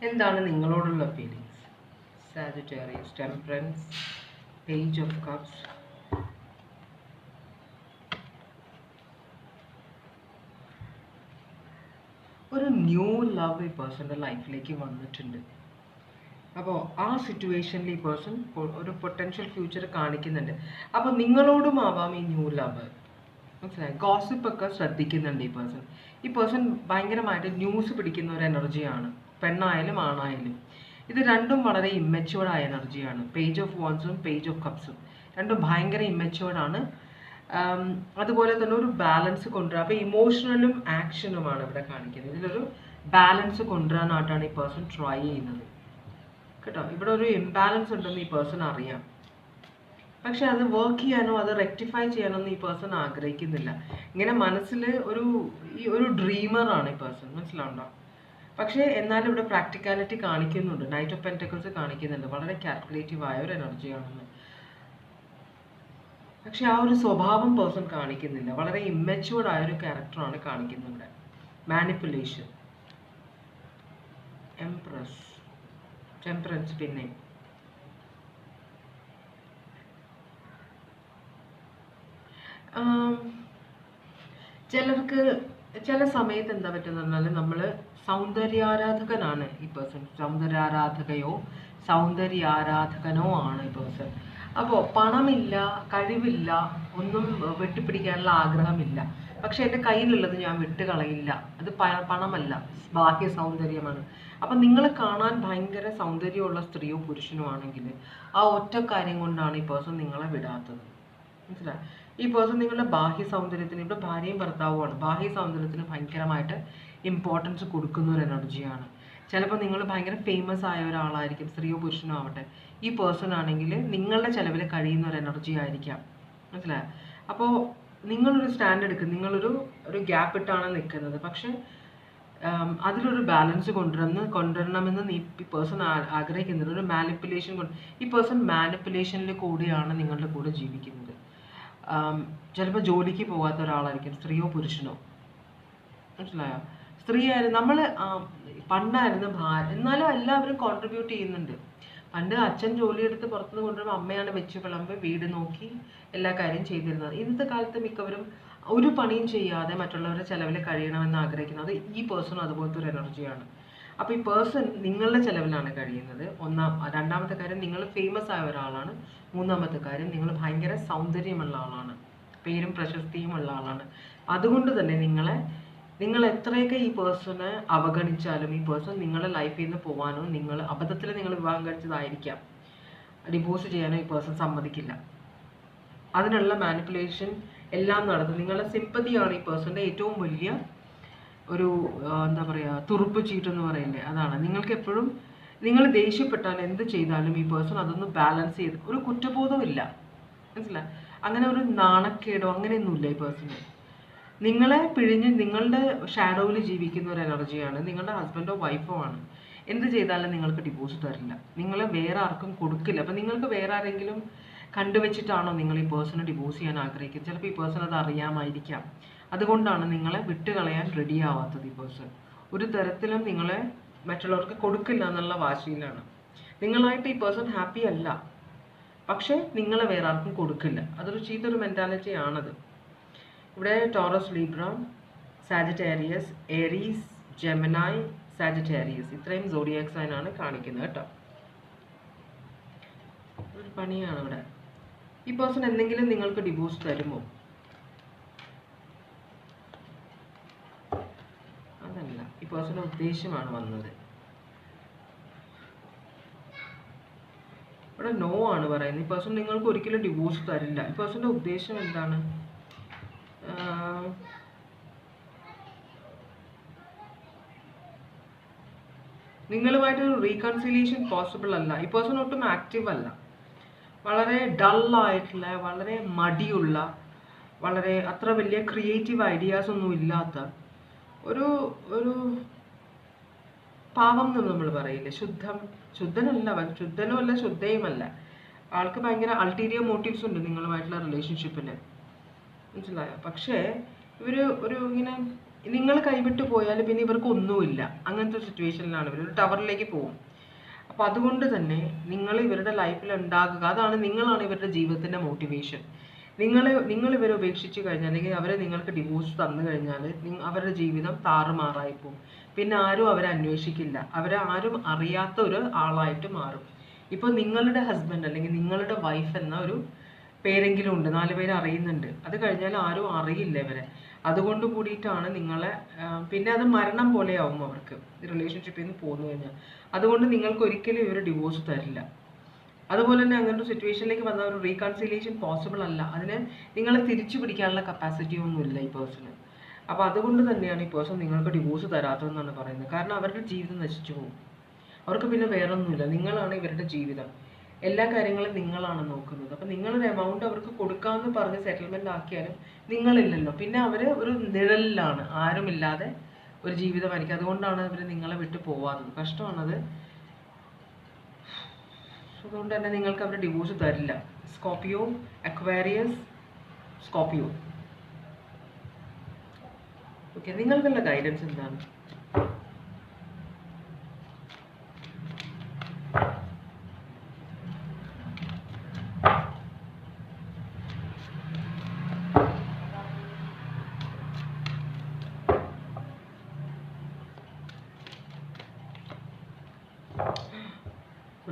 എന്താണ് നിങ്ങളോടുള്ള feelings? Sagittarius, temperance, page of cups, ഒരു ന്യൂ ലവ് ഈ പേഴ്സൻ്റെ ലൈഫിലേക്ക് വന്നിട്ടുണ്ട്. അപ്പോൾ ആ സിറ്റുവേഷനിൽ ഈ പേഴ്സൺ ഒരു പൊട്ടൻഷ്യൽ ഫ്യൂച്ചർ കാണിക്കുന്നുണ്ട്. അപ്പോൾ നിങ്ങളോടും ആവാം ഈ ന്യൂ ലവ്. മനസ്സിലായി? ഗോസിപ്പൊക്കെ ശ്രദ്ധിക്കുന്നുണ്ട് ഈ പേഴ്സൺ ഭയങ്കരമായിട്ട് ന്യൂസ് പിടിക്കുന്ന ഒരു എനർജിയാണ്, പെണ്ണായാലും ആണായാലും. ഇത് രണ്ടും വളരെ ഇമ്മച്യൂർഡായ എനർജിയാണ്. പേജ് ഓഫ് വാൻസും പേജ് ഓഫ് കപ്സും രണ്ടും ഭയങ്കര ഇമ്മച്യൂർഡാണ്. അതുപോലെ തന്നെ ഒരു ബാലൻസ് കൊണ്ടുവരാം. അപ്പോൾ ഇമോഷണലും ആക്ഷനുമാണ് ഇവിടെ കാണിക്കുന്നത്. ഇതിലൊരു ബാലൻസ് കൊണ്ടുവരാനായിട്ടാണ് ഈ പേഴ്സൺ ട്രൈ ചെയ്യുന്നത് കേട്ടോ. ഇവിടെ ഒരു ഇംബാലൻസ് ഉണ്ടെന്ന് ഈ പേഴ്സൺ അറിയാം, പക്ഷെ അത് വർക്ക് ചെയ്യാനോ അത് റെക്ടിഫൈ ചെയ്യാനോ ഒന്നും ഈ പേഴ്സൺ ആഗ്രഹിക്കുന്നില്ല. ഇങ്ങനെ മനസ്സിൽ ഒരു ഡ്രീമറാണ് ഈ പേഴ്സൺ, മനസ്സിലാവുണ്ടോ? പക്ഷേ എന്നാലും ഇവിടെ പ്രാക്ടിക്കാലിറ്റി കാണിക്കുന്നുണ്ട്. നൈറ്റ് ഓഫ് പെന്റക്കിൾസ് കാണിക്കുന്നുണ്ട്, വളരെ കാൽക്കുലേറ്റീവ് ആയ ഒരു എനർജിയാണെന്ന്. പക്ഷെ ആ ഒരു സ്വഭാവം പേഴ്സൺ കാണിക്കുന്നില്ല. വളരെ ഇമ്മച്യൂർഡ് ആയ ഒരു ക്യാരക്ടറാണ് കാണിക്കുന്നത് ഇവിടെ. Manipulation, empress, temperance. പിന്നെ ചിലർക്ക് ചില സമയത്ത് എന്താ പറ്റുന്ന പറഞ്ഞാൽ നമ്മൾ സൗന്ദര്യാരാധകനാണ് ഈ പേഴ്സൺ, സൗന്ദര്യാരാധകയോ സൗന്ദര്യാരാധകനോ ആണ് ഈ പേഴ്സൺ. അപ്പോൾ പണമില്ല, കഴിവില്ല, ഒന്നും വെട്ടിപ്പിടിക്കാനുള്ള ആഗ്രഹമില്ല, പക്ഷെ എൻ്റെ കയ്യിലുള്ളത് ഞാൻ വിട്ടുകളയില്ല. അത് പണമല്ല, ബാഹ്യ സൗന്ദര്യമാണ്. അപ്പം നിങ്ങൾ കാണാൻ ഭയങ്കര സൗന്ദര്യമുള്ള സ്ത്രീയോ പുരുഷനോ ആണെങ്കിൽ ആ ഒറ്റ കാര്യം കൊണ്ടാണ് ഈ പേഴ്സൺ നിങ്ങളെ വിടാത്തത്. മനസ്സിലായി? ഈ പേഴ്സൺ നിങ്ങളുടെ ബാഹ്യ സൗന്ദര്യത്തിന്, ഇവിടെ ഭാര്യയും ഭർത്താവുമാണ്, ബാഹ്യ സൗന്ദര്യത്തിന് ഭയങ്കരമായിട്ട് ഇമ്പോർട്ടൻസ് കൊടുക്കുന്ന ഒരു എനർജിയാണ്. ചിലപ്പോൾ നിങ്ങൾ ഭയങ്കര ഫേമസ് ആയ ഒരാളായിരിക്കും, സ്ത്രീയോ പുരുഷനോ ആവട്ടെ. ഈ പേഴ്സൺ ആണെങ്കിൽ നിങ്ങളുടെ ചിലവിൽ കഴിയുന്ന ഒരു എനർജി ആയിരിക്കാം. മനസ്സിലായോ? അപ്പോൾ നിങ്ങളൊരു സ്റ്റാൻഡ് എടുക്കും, ഒരു ഗ്യാപ്പ് ഇട്ടാണ് നിൽക്കുന്നത്. പക്ഷെ അതിലൊരു ബാലൻസ് കൊണ്ടുവരണമെന്ന് ഈ പേഴ്സൺ ആഗ്രഹിക്കുന്നത്. ഒരു മാനിപ്പുലേഷൻ ഈ പേഴ്സൺ മാനിപ്പുലേഷനിൽ കൂടിയാണ് നിങ്ങളുടെ കൂടെ ജീവിക്കുന്നത്. ചിലപ്പോൾ ജോലിക്ക് പോകാത്ത ഒരാളായിരിക്കും, സ്ത്രീയോ പുരുഷനോ. മനസ്സിലായോ? സ്ത്രീ ആയിരുന്നു, നമ്മൾ പണ്ടായിരുന്നു ഭാര്യ, എന്നാലും എല്ലാവരും കോൺട്രിബ്യൂട്ട് ചെയ്യുന്നുണ്ട്. പണ്ട് അച്ഛൻ ജോലിയെടുത്ത് പുറത്തുനിന്ന് കൊണ്ടുവരുമ്പോൾ അമ്മയാണ് വെച്ച് വിളമ്പ് വീട് നോക്കി എല്ലാ കാര്യം ചെയ്തിരുന്നത്. ഇന്നത്തെ കാലത്ത് മിക്കവരും ഒരു പണിയും ചെയ്യാതെ മറ്റുള്ളവരുടെ ചിലവിൽ കഴിയണമെന്ന് ആഗ്രഹിക്കുന്നത്. ഈ പേഴ്സൺ അതുപോലത്തെ ഒരു എനർജിയാണ്. അപ്പോൾ ഈ പേഴ്സൺ നിങ്ങളുടെ ചിലവിലാണ് കഴിയുന്നത്. രണ്ടാമത്തെ കാര്യം, നിങ്ങൾ ഫേമസ് ആയ ഒരാളാണ്. മൂന്നാമത്തെ കാര്യം, നിങ്ങൾ ഭയങ്കര സൗന്ദര്യമുള്ള ആളാണ്, പേരും പ്രശസ്തിയും ഉള്ള ആളാണ്. അതുകൊണ്ട് തന്നെ നിങ്ങൾ എത്രയൊക്കെ ഈ പേഴ്സണെ അവഗണിച്ചാലും ഈ പേഴ്സൺ നിങ്ങളുടെ ലൈഫിൽ നിന്ന് പോകാനോ, അബദ്ധത്തിൽ നിങ്ങൾ വിവാഹം കഴിച്ചതായിരിക്കാം, ഡിവോഴ്സ് ചെയ്യാനോ ഈ പേഴ്സൺ സമ്മതിക്കില്ല. അതിനുള്ള മാനിപ്പുലേഷൻ എല്ലാം നടത്തും. നിങ്ങളുടെ സിമ്പതിയാണ് ഈ പേഴ്സൻ്റെ ഏറ്റവും വലിയ ഒരു എന്താ പറയുക, തുറുപ്പ് ചീട്ടെന്ന് പറയില്ലേ, അതാണ്. നിങ്ങൾക്ക് എപ്പോഴും നിങ്ങൾ ദേഷ്യപ്പെട്ടാൽ എന്ത് ചെയ്താലും ഈ പേഴ്സൺ അതൊന്ന് ബാലൻസ് ചെയ്ത്, ഒരു കുറ്റബോധമില്ല. മനസ്സിലായി? അങ്ങനെ ഒരു നാണക്കേടോ അങ്ങനെയൊന്നുമില്ല ഈ പേഴ്സണ്. നിങ്ങളെ പിഴിഞ്ഞ് നിങ്ങളുടെ ഷാഡോയിൽ ജീവിക്കുന്ന ഒരു എനർജിയാണ്. നിങ്ങളുടെ ഹസ്ബൻഡോ വൈഫോ ആണ്. എന്ത് ചെയ്താലും നിങ്ങൾക്ക് ഡിവോഴ്സ് തരില്ല, നിങ്ങളെ വേറെ ആർക്കും കൊടുക്കില്ല. അപ്പം നിങ്ങൾക്ക് വേറെ ആരെങ്കിലും കണ്ടുവച്ചിട്ടാണോ നിങ്ങൾ ഈ പേഴ്സണെ ഡിവോഴ്സ് ചെയ്യാൻ ആഗ്രഹിക്കുന്നത്? ചിലപ്പോൾ ഈ പേഴ്സൺ അത് അറിയാമായിരിക്കാം. അതുകൊണ്ടാണ് നിങ്ങളെ വിട്ടുകളയാൻ റെഡി ആവാത്തത്. ഈ പേഴ്സൺ ഒരു തരത്തിലും നിങ്ങളെ മറ്റുള്ളവർക്ക് കൊടുക്കില്ല എന്നുള്ള വാശിയിലാണ്. നിങ്ങളായിട്ട് ഈ പേഴ്സൺ ഹാപ്പി അല്ല, പക്ഷേ നിങ്ങളെ വേറെ ആർക്കും കൊടുക്കില്ല. അതൊരു ചീത്തൊരു മെൻറ്റാലിറ്റി ആണത്. ഇവിടെ Taurus, Libra, Sagittarius, Aries, Gemini, Sagittarius, ഇത്രയും സോഡിയാക് സൈൻ ആണ് കാണിക്കുന്നത് കേട്ടോ. ഒരു പണിയാണ് ഇവിടെ. ഈ പേഴ്സൺ എന്തെങ്കിലും നിങ്ങൾക്ക് ഡിവോഴ്സ് തരുമോ? അതല്ല, ഈ പേഴ്സന്റെ ഉദ്ദേശമാണ് വന്നത്. ഇവിടെ നോ ആണ് പറയുന്നത്. ഈ പേഴ്സൺ നിങ്ങൾക്ക് ഒരിക്കലും ഡിവോഴ്സ് തരില്ല. ഈ പേഴ്സന്റെ ഉദ്ദേശം എന്താണ്? നിങ്ങളുമായിട്ടൊരു റീകൺസിലിയേഷൻ പോസിബിൾ അല്ല. ഈ പേഴ്സൺ ഒട്ടും ആക്റ്റീവ് അല്ല, വളരെ ഡള്ളായിട്ടുള്ള, വളരെ മടിയുള്ള, വളരെ അത്ര വലിയ ക്രിയേറ്റീവ് ഐഡിയാസ് ഒന്നും ഇല്ലാത്ത ഒരു പാവം എന്ന് നമ്മൾ പറയില്ലേ, ശുദ്ധനല്ല, ശുദ്ധനും അല്ല ശുദ്ധയുമല്ല. ആൾക്ക് ഭയങ്കര അൾട്ടീരിയർ മോട്ടീവ്സ് ഉണ്ട് നിങ്ങളുമായിട്ടുള്ള റിലേഷൻഷിപ്പിൽ. മനസ്സിലായോ? പക്ഷേ ഇങ്ങനെ നിങ്ങൾ കൈവിട്ട് പോയാൽ പിന്നെ ഇവർക്ക് ഒന്നുമില്ല. അങ്ങനത്തെ സിറ്റുവേഷനിലാണ് ഇവർ. ഒരു ടവറിലേക്ക് പോകും. അപ്പോൾ അതുകൊണ്ട് തന്നെ നിങ്ങൾ ഇവരുടെ ലൈഫിൽ ഉണ്ടാകുക, നിങ്ങളാണ് ഇവരുടെ ജീവിതത്തിൻ്റെ മോട്ടിവേഷൻ. നിങ്ങൾ ഇവരെ ഉപേക്ഷിച്ച് കഴിഞ്ഞാൽ, അല്ലെങ്കിൽ അവരെ നിങ്ങൾക്ക് ഡിവോഴ്സ് തന്നു കഴിഞ്ഞാൽ അവരുടെ ജീവിതം താറുമാറായി പോകും. പിന്നെ ആരും അവരെ അന്വേഷിക്കില്ല, അവരെ ആരും അറിയാത്ത ഒരു ആളായിട്ട് മാറും. ഇപ്പോൾ നിങ്ങളുടെ ഹസ്ബൻഡ് അല്ലെങ്കിൽ നിങ്ങളുടെ വൈഫ് എന്ന ഒരു പേരെങ്കിലും ഉണ്ട്, 4 പേര് അറിയുന്നുണ്ട്. അത് കഴിഞ്ഞാൽ ആരും അറിയില്ല ഇവരെ. അതുകൊണ്ട് കൂടിയിട്ടാണ് നിങ്ങളെ പിന്നെ അത് മരണം പോലെയാവും അവർക്ക് റിലേഷൻഷിപ്പിൽ നിന്ന് പോന്നു കഴിഞ്ഞാൽ. അതുകൊണ്ട് നിങ്ങൾക്ക് ഒരിക്കലും ഇവർ ഡിവോഴ്സ് തരില്ല. അതുപോലെ തന്നെ അങ്ങനൊരു സിറ്റുവേഷനിലേക്ക് വന്ന ഒരു റീകൺസിലിയേഷൻ പോസിബിൾ അല്ല. അതിനെ നിങ്ങളെ തിരിച്ചു പിടിക്കാനുള്ള കപ്പാസിറ്റി ഒന്നുമില്ല ഈ പേഴ്സണ്. അപ്പോൾ അതുകൊണ്ട് തന്നെയാണ് ഈ പേഴ്സൺ നിങ്ങൾക്ക് ഡിവോഴ്സ് തരാത്തതെന്നാണ് പറയുന്നത്. കാരണം അവരുടെ ജീവിതം നശിച്ചു പോകും. അവർക്ക് പിന്നെ വേറൊന്നുമില്ല. നിങ്ങളാണ് ഇവരുടെ ജീവിതം, എല്ലാ കാര്യങ്ങളും നിങ്ങളാണ് നോക്കുന്നത്. അപ്പം നിങ്ങളൊരു എമൗണ്ട് അവർക്ക് കൊടുക്കാമെന്ന് പറഞ്ഞ് സെറ്റിൽമെൻറ്റ് ആക്കിയാലും നിങ്ങളില്ലല്ലോ. പിന്നെ അവർ ഒരു നിഴലിലാണ്, ആരുമില്ലാതെ ഒരു ജീവിതമായിരിക്കും. അതുകൊണ്ടാണ് അവർ നിങ്ങളെ വിട്ട് പോവാത്തത്. കഷ്ടമാണത്. അതുകൊണ്ട് തന്നെ നിങ്ങൾക്ക് അവർ ഡിവോഴ്സ് തരില്ല. Scorpio, അക്വാരിയസ്, Scorpio. ഓക്കെ, നിങ്ങൾക്കുള്ള ഗൈഡൻസ് എന്താണ്?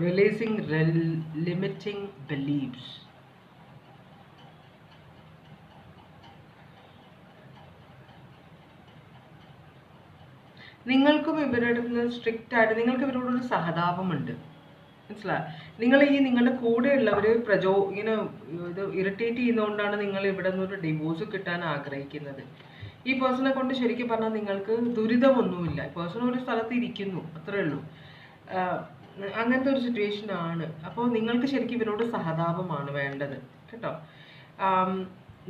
Releasing limiting beliefs. നിങ്ങൾക്കും ഇവരുടെ അടുത്ത് സ്ട്രിക്റ്റ് ആയിട്ട് നിങ്ങൾക്ക് ഇവരോടൊരു സഹതാപമുണ്ട്, മനസ്സിലായി? നിങ്ങളുടെ കൂടെയുള്ളവർ ഇങ്ങനെ ഇത് ഇറിറ്റേറ്റ് ചെയ്യുന്നതുകൊണ്ടാണ് നിങ്ങൾ ഇവിടെ നിന്നൊരു ഡിവോഴ്സ് കിട്ടാൻ ആഗ്രഹിക്കുന്നത്. ഈ പേഴ്സണെ കൊണ്ട് ശരിക്കും പറഞ്ഞാൽ നിങ്ങൾക്ക് ദുരിതമൊന്നുമില്ല. പേഴ്സൺ ഒരു സ്ഥലത്ത് ഇരിക്കുന്നു, അത്രേ ഉള്ളൂ. അങ്ങനത്തെ ഒരു സിറ്റുവേഷൻ ആണ്. അപ്പോൾ നിങ്ങൾക്ക് ശരിക്കും ഇവരോട് സഹതാപമാണ് വേണ്ടത് കേട്ടോ.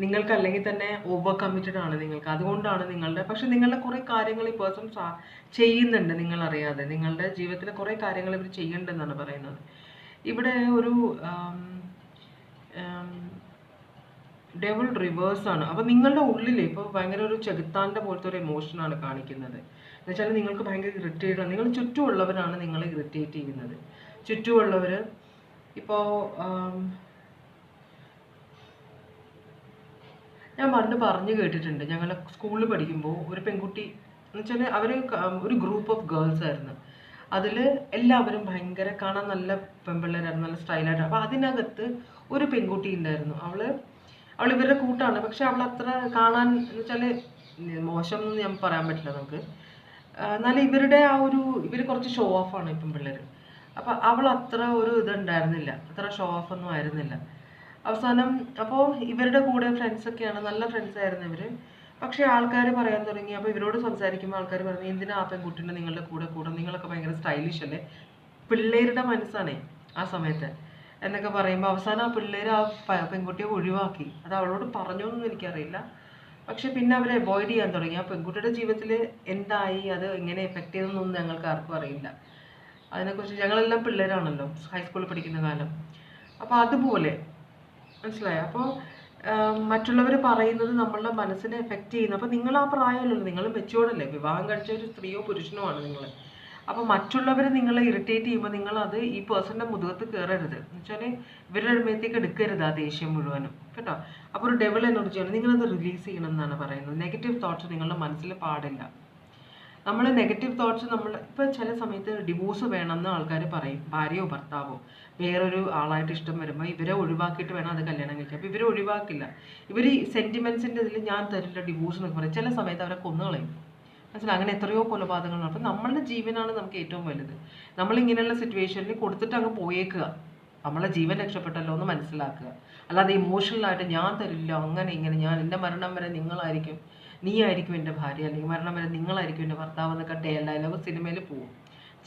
നിങ്ങൾക്ക് അല്ലെങ്കിൽ തന്നെ ഓവർ കമ്മിറ്റഡ് ആണ് നിങ്ങൾക്ക്. അതുകൊണ്ടാണ് പക്ഷെ നിങ്ങളുടെ കുറേ കാര്യങ്ങൾ ഈ പേഴ്സൺ ചെയ്യുന്നുണ്ട് നിങ്ങളറിയാതെ. നിങ്ങളുടെ ജീവിതത്തിലെ കുറേ കാര്യങ്ങൾ ഇവർ ചെയ്യുന്നുണ്ടെന്നാണ് പറയുന്നത്. ഇവിടെ ഒരു ഡെവിൾ റിവേഴ്സ് ആണ്. അപ്പോൾ നിങ്ങളുടെ ഉള്ളിൽ ഇപ്പോൾ ഭയങ്കര ഒരു ചെകുത്താൻ്റെ പോലത്തെ ഒരു എമോഷനാണ് കാണിക്കുന്നത്. എന്നുവെച്ചാൽ നിങ്ങൾക്ക് ഭയങ്കര ഇറിറ്റേറ്റ് ആണ്. നിങ്ങൾ ചുറ്റുമുള്ളവരാണ് നിങ്ങളെ ഇറിറ്റേറ്റ് ചെയ്യുന്നത്. ചുറ്റുമുള്ളവർ ഇപ്പോൾ ഞാൻ പണ്ട് പറഞ്ഞു കേട്ടിട്ടുണ്ട്, ഞങ്ങൾ സ്കൂളിൽ പഠിക്കുമ്പോൾ ഒരു പെൺകുട്ടി എന്ന് വെച്ചാൽ അവർ ഒരു ഗ്രൂപ്പ് ഓഫ് ഗേൾസ് ആയിരുന്നു. അതിൽ എല്ലാവരും ഭയങ്കര കാണാൻ നല്ല പെൺപിള്ളേരായിരുന്നു, നല്ല സ്റ്റൈലായിട്ട്. അപ്പോൾ അതിനകത്ത് ഒരു പെൺകുട്ടി ഉണ്ടായിരുന്നു. അവൾ ഇവരുടെ കൂട്ടാണ്. പക്ഷെ അവൾ അത്ര കാണാൻ എന്ന് വെച്ചാൽ മോശം എന്ന് ഞാൻ പറയാൻ പറ്റില്ല നമുക്ക്. എന്നാലും ഇവർ കുറച്ച് ഷോ ഓഫാണ് ഈ പെൺപിള്ളേർ. അപ്പോൾ അവൾ അത്ര ഒരു ഇതുണ്ടായിരുന്നില്ല, അത്ര ഷോ ഓഫ് ഒന്നും ആയിരുന്നില്ല. അവസാനം അപ്പോൾ ഇവരുടെ കൂടെ ഫ്രണ്ട്സൊക്കെയാണ്, നല്ല ഫ്രണ്ട്സായിരുന്നു ഇവർ. പക്ഷേ ആൾക്കാർ പറയാൻ തുടങ്ങി. അപ്പോൾ ഇവരോട് സംസാരിക്കുമ്പോൾ ആൾക്കാർ പറഞ്ഞു, എന്തിനാ ആ പെൺകുട്ടീനെ നിങ്ങളുടെ കൂടെ നിങ്ങളൊക്കെ ഭയങ്കര സ്റ്റൈലിഷ് അല്ലേ? പിള്ളേരുടെ മനസ്സാണേ ആ സമയത്ത് എന്നൊക്കെ പറയുമ്പോൾ അവസാനം ആ പിള്ളേർ ആ പെൺകുട്ടിയെ ഒഴിവാക്കി. അത് അവളോട് പറഞ്ഞോന്നൊന്നും എനിക്കറിയില്ല. പക്ഷെ പിന്നെ അവരെ അവോയ്ഡ് ചെയ്യാൻ തുടങ്ങി. ആ പെൺകുട്ടിയുടെ ജീവിതത്തിൽ എന്തായി, അത് എങ്ങനെ എഫക്റ്റ് ചെയ്തെന്നൊന്നും ഞങ്ങൾക്ക് ആർക്കും അറിയില്ല. അതിനെക്കുറിച്ച് ഞങ്ങളെല്ലാം പിള്ളേരാണല്ലോ, ഹൈസ്കൂളിൽ പഠിക്കുന്ന കാലം. അപ്പോൾ അതുപോലെ മനസ്സിലായോ? അപ്പോൾ മറ്റുള്ളവർ പറയുന്നത് നമ്മളുടെ മനസ്സിനെ എഫക്റ്റ് ചെയ്യുന്നു. അപ്പോൾ നിങ്ങൾ ആ പ്രായമല്ലല്ലോ, നിങ്ങൾ മെച്ചുവേർഡല്ലേ, വിവാഹം കഴിച്ച ഒരു സ്ത്രീയോ പുരുഷനോ ആണ് നിങ്ങൾ. അപ്പോൾ മറ്റുള്ളവർ നിങ്ങളെ ഇറിറ്റേറ്റ് ചെയ്യുമ്പോൾ നിങ്ങളത് ഈ പേഴ്സണിൻ്റെ മുതുകത്ത് കയറരുത്. എന്ന് വെച്ചാൽ ഇവരുടെ മേത്തേക്ക് എടുക്കരുത് ആ ദേഷ്യം മുഴുവനും കേട്ടോ. അപ്പോൾ ഒരു ഡെവിൾ എനർജിയാണ്, നിങ്ങളത് റിലീസ് ചെയ്യണം എന്നാണ് പറയുന്നത്. നെഗറ്റീവ് തോട്ട്സ് നിങ്ങളുടെ മനസ്സിൽ പാടില്ല. നമ്മൾ നെഗറ്റീവ് തോട്ട്സ് ഇപ്പോൾ ചില സമയത്ത് ഡിവോഴ്സ് വേണമെന്ന് ആൾക്കാർ പറയും, ഭാര്യയോ ഭർത്താവോ വേറൊരു ആളായിട്ട് ഇഷ്ടം വരുമ്പോൾ ഇവരെ ഒഴിവാക്കിയിട്ട് വേണം അത് കല്യാണം കഴിക്കുക. അപ്പോൾ ഇവരെ ഒഴിവാക്കില്ല. ഇവർ ഈ സെൻറ്റിമെൻറ്റ്സിൻ്റെ ഇതിൽ ഞാൻ തരില്ല ഡിവോഴ്സ് എന്നൊക്കെ പറയും. ചില സമയത്ത് അവരെ കൊന്നുകളയും, മനസ്സിലായി? അങ്ങനെ എത്രയോ കൊലപാതകങ്ങളാണ്. അപ്പം നമ്മളുടെ ജീവനാണ് നമുക്ക് ഏറ്റവും വലുത്. നമ്മളിങ്ങനെയുള്ള സിറ്റുവേഷനിൽ കൊടുത്തിട്ട് അങ്ങ് പോയേക്കുക, നമ്മളെ ജീവൻ രക്ഷപ്പെട്ടല്ലോ എന്ന് മനസ്സിലാക്കുക. അല്ലാതെ ഇമോഷണലായിട്ട് ഞാൻ തരില്ല, അങ്ങനെ ഇങ്ങനെ, ഞാൻ എൻ്റെ മരണം വരെ നിങ്ങളായിരിക്കും, നീ ആയിരിക്കും എൻ്റെ ഭാര്യ, അല്ലെങ്കിൽ മരണം വരെ നിങ്ങളായിരിക്കും എൻ്റെ ഭർത്താവ് എന്നൊക്കെ ഡയലോഗ് സിനിമയിൽ പോകും.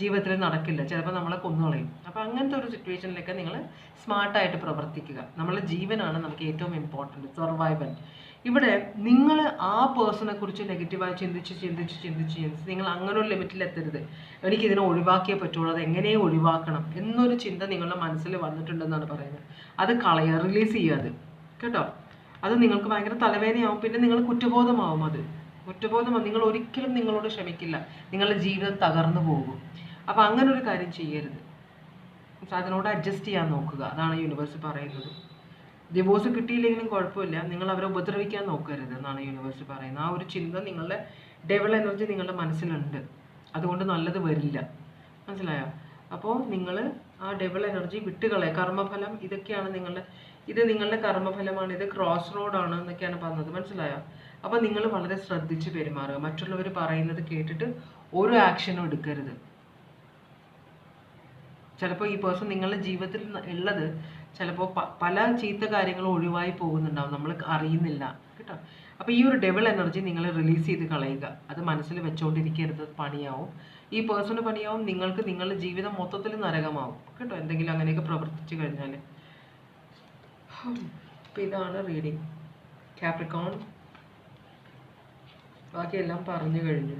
ജീവിതത്തിൽ നടക്കില്ല, ചിലപ്പോൾ നമ്മളെ കൊന്നുകളയും. അപ്പോൾ അങ്ങനത്തെ ഒരു സിറ്റുവേഷനിലൊക്കെ നിങ്ങൾ സ്മാർട്ടായിട്ട് പ്രവർത്തിക്കുക. നമ്മളെ ജീവനാണ് നമുക്ക് ഏറ്റവും ഇമ്പോർട്ടൻറ്റ്, സർവൈവൽ. ഇവിടെ നിങ്ങൾ ആ പേഴ്സണെ കുറിച്ച് നെഗറ്റീവായി ചിന്തിച്ച് നിങ്ങൾ അങ്ങനെ ഒരു ലിമിറ്റിലെത്തരുത്. എനിക്കിതിനെ ഒഴിവാക്കിയേ പറ്റുള്ളൂ, അത് എങ്ങനെ ഒഴിവാക്കണം എന്നൊരു ചിന്ത നിങ്ങളുടെ മനസ്സിൽ വന്നിട്ടുണ്ടെന്നാണ് പറയുന്നത്. അത് കളയുക, റിലീസ് ചെയ്യുക അത് കേട്ടോ. അത് നിങ്ങൾക്ക് ഭയങ്കര തലവേദനയാവും. പിന്നെ നിങ്ങൾ കുറ്റബോധമാവും. കുറ്റബോധമാവും. നിങ്ങൾ ഒരിക്കലും നിങ്ങളോട് ക്ഷമിക്കില്ല, നിങ്ങളുടെ ജീവിതം തകർന്നു പോകും. അപ്പോൾ അങ്ങനെ ഒരു കാര്യം ചെയ്യരുത്. അതിനോട് അഡ്ജസ്റ്റ് ചെയ്യാൻ നോക്കുക. അതാണ് യൂണിവേഴ്സ് പറയുന്നത്. ഡിവോഴ്സ് കിട്ടിയില്ലെങ്കിലും കുഴപ്പമില്ല, നിങ്ങൾ അവരെ ഉപദ്രവിക്കാൻ നോക്കരുത് എന്നാണ് യൂണിവേഴ്സ് പറയുന്നത്. ആ ഒരു ചിന്ത നിങ്ങളുടെ ഡെവൽ എനർജി നിങ്ങളുടെ മനസ്സിലുണ്ട്, അതുകൊണ്ട് നല്ലത് വരില്ല. മനസ്സിലായോ? അപ്പോൾ നിങ്ങൾ ആ ഡെവൽ എനർജി വിട്ടുകളയുക. കർമ്മഫലം ഇതൊക്കെയാണ് ഇത് നിങ്ങളുടെ കർമ്മഫലമാണ്, ഇത് ക്രോസ് റോഡാണ് എന്നൊക്കെയാണ് പറഞ്ഞത്. മനസ്സിലായോ? അപ്പോൾ നിങ്ങൾ വളരെ ശ്രദ്ധിച്ച് പെരുമാറുക. മറ്റുള്ളവർ പറയുന്നത് കേട്ടിട്ട് ഒരു ആക്ഷനും എടുക്കരുത്. ചിലപ്പോൾ ഈ പേഴ്സൺ നിങ്ങളുടെ ജീവിതത്തിൽ ഉള്ളത് ചിലപ്പോൾ പല ചീത്ത കാര്യങ്ങളും ഒഴിവായി പോകുന്നുണ്ടാവും, നമ്മൾ അറിയുന്നില്ല കേട്ടോ. അപ്പോൾ ഈ ഒരു ഡെവൽ എനർജി നിങ്ങൾ റിലീസ് ചെയ്ത് കളയുക. അത് മനസ്സിൽ വെച്ചുകൊണ്ടിരിക്കരുത്, പണിയാവും. ഈ പേഴ്സണ് പണിയാവും, നിങ്ങൾക്ക് നിങ്ങളുടെ ജീവിതം മൊത്തത്തിൽ നരകമാവും കേട്ടോ, എന്തെങ്കിലും അങ്ങനെയൊക്കെ പ്രവർത്തിച്ചു കഴിഞ്ഞാൽ. അപ്പോൾ ഇതാണ് റീഡിങ് കാപ്രിക്കോൺ. ബാക്കിയെല്ലാം പറഞ്ഞു കഴിഞ്ഞു.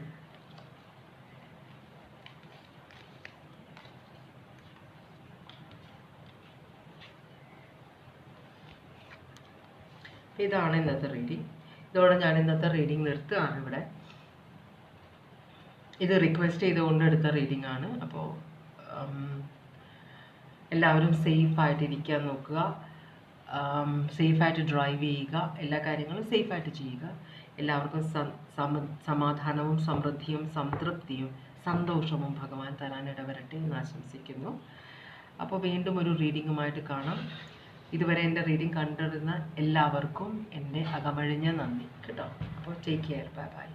ഇതാണ് ഇന്നത്തെ റീഡിങ്. ഇതോടെ ഞാൻ ഇന്നത്തെ റീഡിങ് നിർത്തുകയാണ് ഇവിടെ. ഇത് റിക്വസ്റ്റ് ചെയ്തുകൊണ്ട് എടുത്ത റീഡിംഗ് ആണ്. അപ്പോൾ എല്ലാവരും സേഫായിട്ട് ഇരിക്കാൻ നോക്കുക, സേഫായിട്ട് ഡ്രൈവ് ചെയ്യുക, എല്ലാ കാര്യങ്ങളും സേഫായിട്ട് ചെയ്യുക. എല്ലാവർക്കും സമാധാനവും സമൃദ്ധിയും സംതൃപ്തിയും സന്തോഷവും ഭഗവാൻ തരാൻ ഇടവരട്ടെ എന്ന് ആശംസിക്കുന്നു. അപ്പോൾ വീണ്ടും ഒരു റീഡിങ്ങുമായിട്ട് കാണാം. ഇതുവരെ എൻ്റെ റീഡിങ് കണ്ടിരുന്ന എല്ലാവർക്കും എൻ്റെ അകമഴിഞ്ഞ നന്ദി കേട്ടോ. അപ്പോൾ ടേക്ക് കെയർ, ബൈ ബൈ.